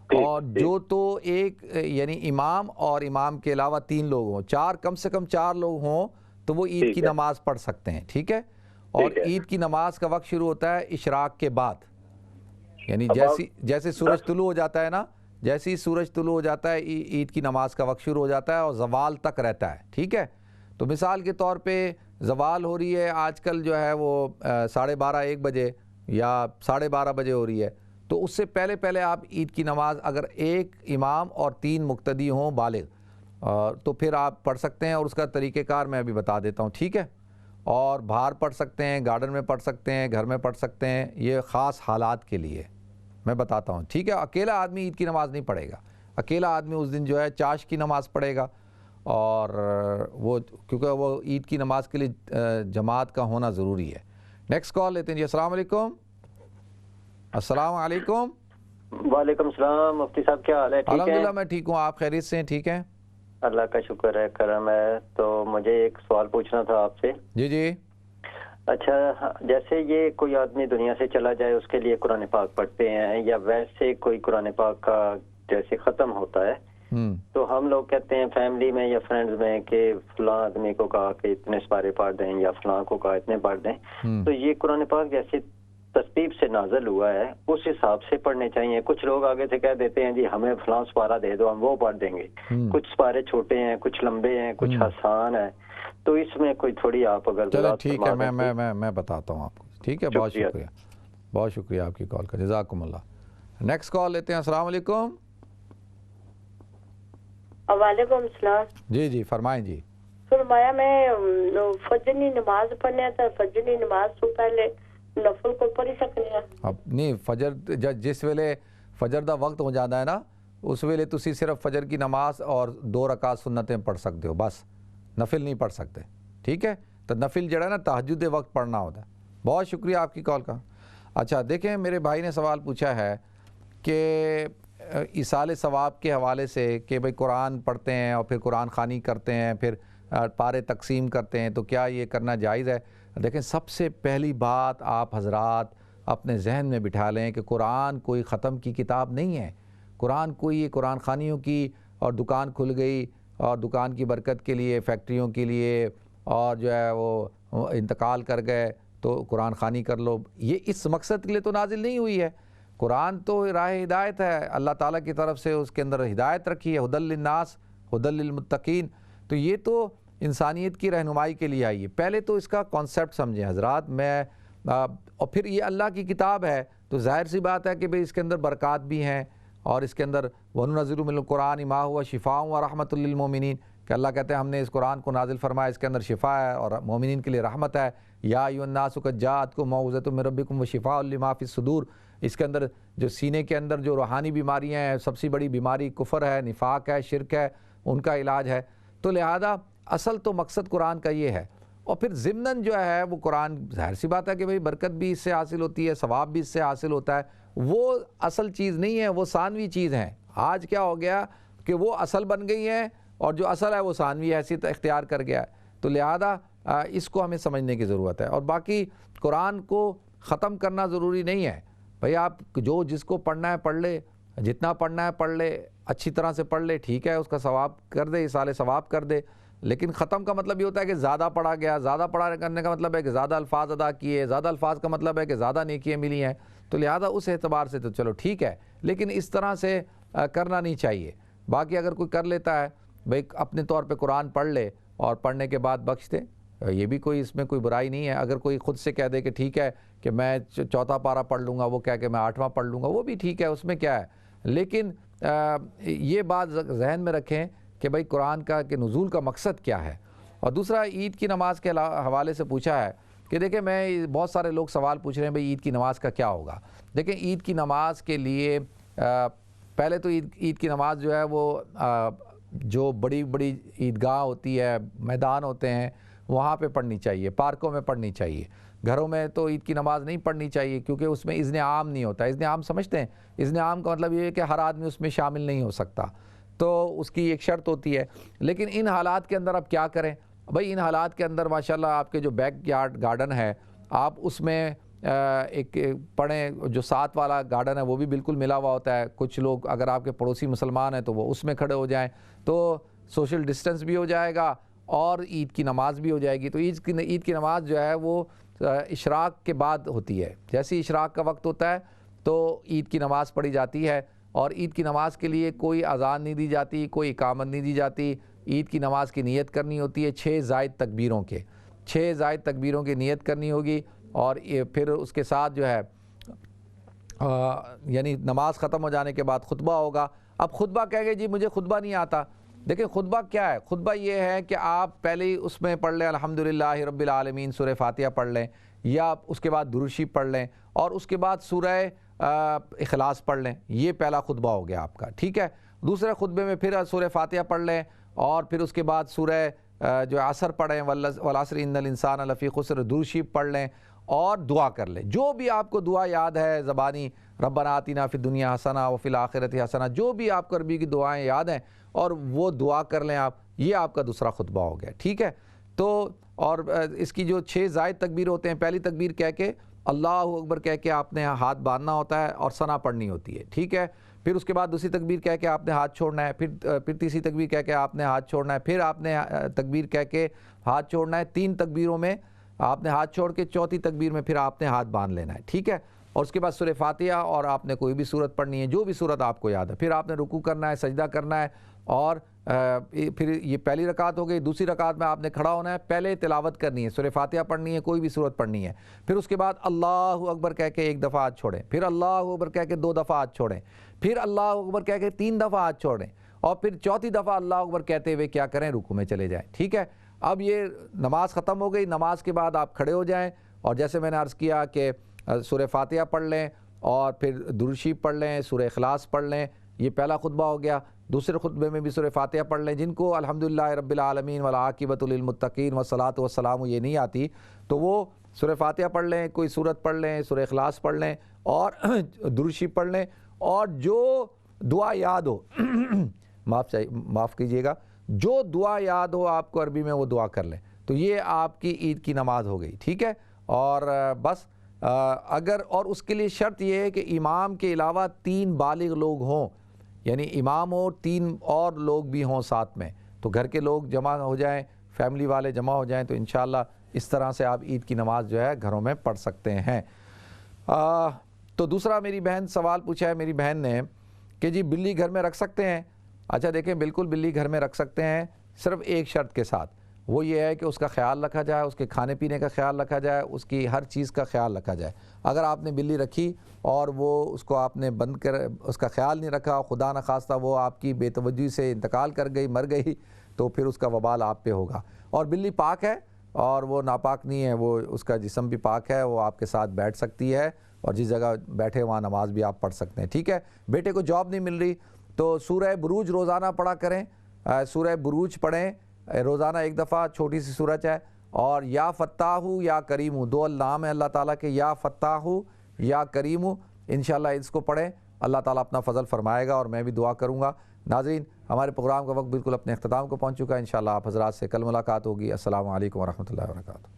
اور جو تو ایک یعنی امام اور امام کے علاوہ 3 لوگ ہوں، کم سے کم 4 لوگ ہوں تو وہ عید کی نماز پڑھ سکتے ہیں، ٹھیک ہے؟ اور عید کی نماز کا وقت شروع ہوتا ہے اشراق کے بعد، یعنی جیسے سورج طلوع ہو جاتا ہے نا، جیسے ہی سورج طلوع ہو جاتا ہے عید کی نماز کا وقت شروع ہو جاتا ہے اور زوال تک رہتا ہے، ٹھیک ہے؟ تو مثال کے طور پہ زوال ہو رہی ہے آج کل جو ہے وہ 12:30 1 بجے یا 12:30 بجے ہو رہی ہے، تو اس سے پہلے آپ عید کی نماز اگر ایک امام اور 3 مقتدی ہوں بالغ تو پھر آپ پڑھ سکتے ہیں، اور اس کا طریقہ کار میں ابھی بتا دیتا ہوں، ٹھیک ہے؟ اور باہر پڑھ سکتے ہیں، گارڈن میں پڑھ سکتے ہیں، گھر میں پڑھ سکتے ہیں، یہ خاص حالات کے لیے میں بتاتا ہوں، ٹھیک ہے؟ اکیلا آدمی عید کی نماز نہیں پڑھے گا، اکیلا آدمی اس دن جو ہے چاش کی نماز پڑھے گا، اور وہ کیونکہ وہ عید کی نماز کے لیے جماعت کا ہونا ضروری ہے۔ نیکسٹ کال لیتے ہیں جی۔ السلام علیکم۔ السلام علیکم۔ وعلیکم السلام، مفتی صاحب کیا حال ہے؟ ٹھیک ہے؟ الحمدللہ میں ٹھیک ہوں، آپ خیریت سے ہیں؟ ٹھیک ہیں، اللہ کا شکر ہے، کرم ہے۔ تو مجھے ایک سوال پوچھنا تھا آپ سے۔ جی۔ اچھا، جیسے یہ کوئی آدمی دنیا سے چلا جائے اس کے لیے قرآن پاک پڑھتے ہیں، یا ویسے کوئی قرآن پاک کا جیسے ختم ہوتا ہے تو ہم لوگ کہتے ہیں فیملی میں یا فرینڈز میں کہ فلاں آدمی کو کہا کہ اتنے سپارے پڑھ دیں، یا فلاں کو کہا اتنے پڑھ دیں، تو یہ قرآن پاک جیسے ترتیب سے نازل ہوا ہے اس حساب سے پڑھنے چاہیے؟ کچھ لوگ آگے سے کہہ دیتے ہیں جی ہمیں فلاں سپارہ دے دو ہم وہ پڑھ دیں گے، کچھ سپارے چھوٹے ہیں، کچھ لمبے ہیں، کچھ آسان ہے، تو اس میں کوئی تھوڑی آپ اگر چلو ٹھیک ہے، میں بتاتا ہوں آپ کو، ٹھیک ہے؟ بہت شکریہ آپ کی کال کا، جزاکم اللہ۔ نیکسٹ کال لیتے ہیں۔ السلام علیکم۔ وعلیکم السلام۔ جی فرمائیں جی۔ فرمایا میں فجر نماز پڑھنے تھا، فجر نماز تو پہلے نفل کو پڑھی سکنے ہیں؟ اب نہیں، فجر جس ویلے فجر دا وقت ہو جاتا ہے نا اس ویلے تسی صرف فجر کی نماز اور 2 رکعت سنتیں پڑھ سکتے ہو، بس نفل نہیں پڑھ سکتے، ٹھیک ہے؟ تو نفل جڑا ہے نا تہجد وقت پڑھنا ہوتا ہے۔ بہت شکریہ آپ کی کال کا۔ اچھا دیکھیں، میرے بھائی نے سوال پوچھا ہے کہ ایصال ثواب کے حوالے سے کہ بھئی قرآن پڑھتے ہیں اور پھر قرآن خوانی کرتے ہیں، پھر پارے تقسیم کرتے ہیں، تو کیا یہ کرنا جائز ہے؟ دیکھیں، سب سے پہلی بات آپ حضرات اپنے ذہن میں بٹھا لیں کہ قرآن کوئی ختم کی کتاب نہیں ہے، قرآن کوئی قرآن خوانیوں کی اور دکان کھل گئی اور دکان کی برکت کے لیے، فیکٹریوں کے لیے، اور جو ہے وہ انتقال کر گئے تو قرآن خوانی کر لو، یہ اس مقصد کے لیے تو نازل نہیں ہوئی ہے۔ قرآن تو راہ ہدایت ہے، اللہ تعالیٰ کی طرف سے اس کے اندر ہدایت رکھی ہے، ہدی للناس ہدی للمتقین، تو یہ تو انسانیت کی رہنمائی کے لیے آئی ہے۔ پہلے تو اس کا کانسیپٹ سمجھیں حضرات، اور پھر یہ اللہ کی کتاب ہے تو ظاہر سی بات ہے کہ بھئی اس کے اندر برکات بھی ہیں، اور اس کے اندر وَنُنَزِّلُ مِنَ الْقُرْآنِ مَا هُوَ شِفَاءٌ وَرَحْمَةٌ لِّلْمُؤْمِنِينَ، کہ اللہ کہتے ہیں ہم نے اس قرآن کو نازل فرمایا، اس کے اندر شفا ہے اور مومنین کے لیے رحمت ہے۔ یا ایھا الناس قد جاءتکم موعظۃ من ربکم وشفاء لما فی الصدور، اس کے اندر جو سینے کے اندر جو روحانی بیماریاں ہیں، سب سے بڑی بیماری کفر ہے، نفاق ہے، شرک ہے، ان کا علاج ہے۔ تو لہذا اصل تو مقصد قرآن کا یہ ہے، اور پھر ضمناً جو ہے وہ قرآن ظاہر سی بات ہے کہ بھئی برکت بھی اس سے حاصل ہوتی ہے، ثواب بھی اس سے حاصل ہوتا ہے، وہ اصل چیز نہیں ہے، وہ ثانوی چیز ہیں۔ آج کیا ہو گیا کہ وہ اصل بن گئی ہیں اور جو اصل ہے وہ ثانوی حیثیت اختیار کر گیا ہے، تو لہذا اس کو ہمیں سمجھنے کی ضرورت ہے۔ اور باقی قرآن کو ختم کرنا ضروری نہیں ہے، بھئی آپ جو جس کو پڑھنا ہے پڑھ لے، جتنا پڑھنا ہے پڑھ لے، اچھی طرح سے پڑھ لے، ٹھیک ہے، اس کا ثواب کر دے، ایصال ثواب کر دے، لیکن ختم کا مطلب یہ ہوتا ہے کہ زیادہ پڑھا گیا، زیادہ پڑھا کرنے کا مطلب ہے کہ زیادہ الفاظ ادا کیے، زیادہ الفاظ کا مطلب ہے کہ زیادہ نیکیاں ملی ہیں، تو لہذا اس اعتبار سے تو چلو ٹھیک ہے، لیکن اس طرح سے کرنا نہیں چاہیے۔ باقی اگر کوئی کر لیتا ہے بھئی اپنے طور پہ قرآن پڑھ لے اور پڑھنے کے بعد بخش دے، یہ بھی کوئی اس میں کوئی برائی نہیں ہے۔ اگر کوئی خود سے کہہ دے کہ ٹھیک ہے کہ میں 4واں پارہ پڑھ لوں گا، وہ کہہ کہ میں 8واں پڑھ لوں گا، وہ بھی ٹھیک ہے، اس میں کیا ہے، لیکن یہ بات ذہن میں رکھیں کہ بھئی قرآن کا کہ نزول کا مقصد کیا ہے۔ اور دوسرا، عید کی نماز کے حوالے سے پوچھا ہے کہ دیکھیں میں بہت سارے لوگ سوال پوچھ رہے ہیں بھئی عید کی نماز کا کیا ہوگا. دیکھیں عید کی نماز کے لیے پہلے تو عید کی نماز جو ہے وہ جو بڑی بڑی عیدگاہ ہوتی ہے، میدان ہوتے ہیں، وہاں پہ پڑھنی چاہیے، پارکوں میں پڑھنی چاہیے. گھروں میں تو عید کی نماز نہیں پڑھنی چاہیے کیونکہ اس میں اذن عام نہیں ہوتا. اذن عام سمجھتے ہیں؟ اذن عام کا مطلب یہ ہے کہ ہر آدمی اس میں شامل نہیں ہو سکتا، تو اس کی ایک شرط ہوتی ہے. لیکن ان حالات کے اندر اب کیا کریں بھائی؟ ان حالات کے اندر ماشاءاللہ آپ کے جو بیک یارڈ گارڈن ہے آپ اس میں ایک پڑھیں. جو ساتھ والا گارڈن ہے وہ بھی بالکل ملا ہوا ہوتا ہے. کچھ لوگ اگر آپ کے پڑوسی مسلمان ہیں تو وہ اس میں کھڑے ہو جائیں تو سوشل ڈسٹنس بھی ہو جائے گا اور عید کی نماز بھی ہو جائے گی. تو عید کی نماز جو ہے وہ اشراق کے بعد ہوتی ہے. جیسے ہی اشراق کا وقت ہوتا ہے تو عید کی نماز پڑھی جاتی ہے. اور عید کی نماز کے لیے کوئی اذان نہیں دی جاتی، کوئی اقامت نہیں دی جاتی. عید کی نماز کی نیت کرنی ہوتی ہے 6 زائد تکبیروں کے، 6 زائد تکبیروں کی نیت کرنی ہوگی. اور پھر اس کے ساتھ جو ہے یعنی نماز ختم ہو جانے کے بعد خطبہ ہوگا. اب خطبہ کہہ گئے جی مجھے خطبہ نہیں آتا. دیکھیں خطبہ کیا ہے؟ خطبہ یہ ہے کہ آپ پہلے ہی اس میں پڑھ لیں الحمدللہ رب العالمین سورہ فاتحہ پڑھ لیں، یا اس کے بعد درود شریف پڑھ لیں، اور اس کے بعد سورہ اخلاص پڑھ لیں. یہ پہلا خطبہ ہو گیا آپ کا، ٹھیک ہے. دوسرے خطبے میں پھر سورہ فاتحہ پڑھ لیں اور پھر اس کے بعد سورہ جو عصر پڑھیں، والعصر ان الانسان لفی خسر، درود شریف پڑھ لیں اور دعا کر لیں. جو بھی آپ کو دعا یاد ہے زبانی، ربنا آتنا فی الدنیا حسنہ وفی الآخرۃ حسنہ، جو بھی آپ کو عربی کی دعائیں یاد ہیں اور وہ دعا کر لیں آپ. یہ آپ کا دوسرا خطبہ ہو گیا، ٹھیک ہے. تو اور اس کی جو 6 زائد تکبیر ہوتے ہیں، پہلی تکبیر کہہ کے اللہ اکبر کہہ کے آپ نے ہاتھ باندھنا ہوتا ہے اور ثنا پڑھنی ہوتی ہے، ٹھیک ہے. پھر اس کے بعد دوسری تکبیر کہہ کے آپ نے ہاتھ چھوڑنا ہے، پھر تیسری تکبیر کہہ کے آپ نے ہاتھ چھوڑنا ہے، پھر آپ نے تکبیر کہہ کے ہاتھ چھوڑنا ہے. 3 تکبیروں میں آپ نے ہاتھ چھوڑ کے چوتھی تکبیر میں پھر آپ نے ہاتھ باندھ لینا ہے، ٹھیک ہے. اور اس کے بعد سورہ فاتحہ اور آپ نے کوئی بھی سورت پڑھنی ہے، جو بھی سورت آپ کو یاد ہے. پھر آپ نے رکوع کرنا ہے، سجدہ کرنا ہے، اور پھر یہ پہلی رکعت ہو گئی. دوسری رکعت میں آپ نے کھڑا ہونا ہے، پہلے تلاوت کرنی ہے، سورہ فاتحہ پڑھنی ہے، کوئی بھی سورت پڑھنی ہے. پھر اس کے بعد اللہ اکبر کہہ کے 1 دفعہ ہاتھ چھوڑیں، پھر اللہ اکبر کہہ کے 2 دفعہ ہاتھ چھوڑیں، پھر اللہ اکبر کہہ کے 3 دفعہ ہاتھ چھوڑیں، اور پھر چوتھی دفعہ اللہ اکبر کہتے ہوئے کیا کریں؟ رکوع میں چلے جائیں، ٹھیک ہے. اب یہ نماز ختم ہو گئی. نماز کے بعد آپ کھڑے ہو جائیں اور جیسے میں نے عرض کیا کہ سورہ فاتحہ پڑھ لیں اور پھر درود شریف پڑھ لیں، سورہ اخلاص پڑھ لیں. یہ پہلا خطبہ ہو گیا. دوسرے خطبے میں بھی سورہ فاتحہ پڑھ لیں. جن کو الحمدللہ رب العالمین والعاقبۃ للمتقین والصلاۃ والسلام یہ نہیں آتی تو وہ سورہ فاتحہ پڑھ لیں، کوئی سورت پڑھ لیں، سورہ اخلاص پڑھ لیں اور درود شریف پڑھ لیں. اور جو دعا یاد ہو معاف کیجیے گا، جو دعا یاد ہو آپ کو عربی میں وہ دعا کر لیں. تو یہ آپ کی عید کی نماز ہو گئی، ٹھیک ہے. اور بس اگر اور اس کے لیے شرط یہ ہے کہ امام کے علاوہ 3 بالغ لوگ ہوں، یعنی امام اور 3 اور لوگ بھی ہوں ساتھ میں. تو گھر کے لوگ جمع ہو جائیں، فیملی والے جمع ہو جائیں، تو انشاءاللہ اس طرح سے آپ عید کی نماز جو ہے گھروں میں پڑھ سکتے ہیں. تو دوسرا میری بہن سوال پوچھا ہے میری بہن نے کہ جی بلی گھر میں رکھ سکتے ہیں؟ اچھا دیکھیں بالکل بلی گھر میں رکھ سکتے ہیں، صرف ایک شرط کے ساتھ. وہ یہ ہے کہ اس کا خیال رکھا جائے، اس کے کھانے پینے کا خیال رکھا جائے، اس کی ہر چیز کا خیال رکھا جائے. اگر آپ نے بلی رکھی اور وہ اس کو آپ نے بند کر اس کا خیال نہیں رکھا، خدا نخواستہ وہ آپ کی بے توجہی سے انتقال کر گئی، مر گئی، تو پھر اس کا وبال آپ پہ ہوگا. اور بلی پاک ہے اور وہ ناپاک نہیں ہے، وہ اس کا جسم بھی پاک ہے، وہ آپ کے ساتھ بیٹھ سکتی ہے اور جس جگہ بیٹھے وہاں نماز بھی آپ پڑھ سکتے ہیں، ٹھیک ہے. بیٹے کو جاب نہیں مل رہی تو سورہ بروج روزانہ پڑھا کریں. سورہ بروج پڑھیں روزانہ 1 دفعہ، چھوٹی سی سورج ہے. اور یا فتاحو یا کریمو 2 نام ہے اللہ تعالیٰ کے، یا فتاحو یا کریمو. انشاءاللہ اس کو پڑھیں، اللہ تعالیٰ اپنا فضل فرمائے گا اور میں بھی دعا کروں گا. ناظرین ہمارے پروگرام کا وقت بالکل اپنے اختتام کو پہنچ چکا ہے. انشاءاللہ آپ حضرات سے کل ملاقات ہوگی. السلام علیکم ورحمۃ اللہ وبرکاتہ.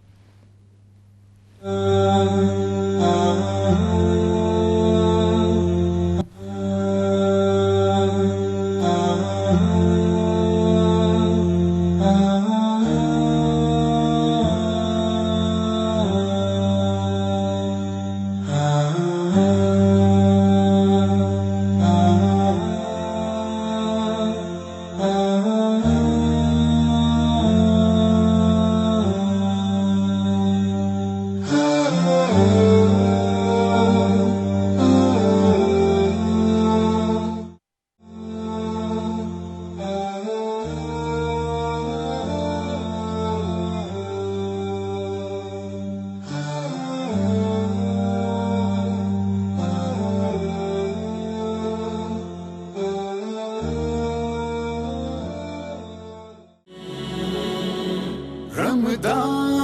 رمضان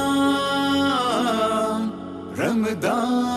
رمضان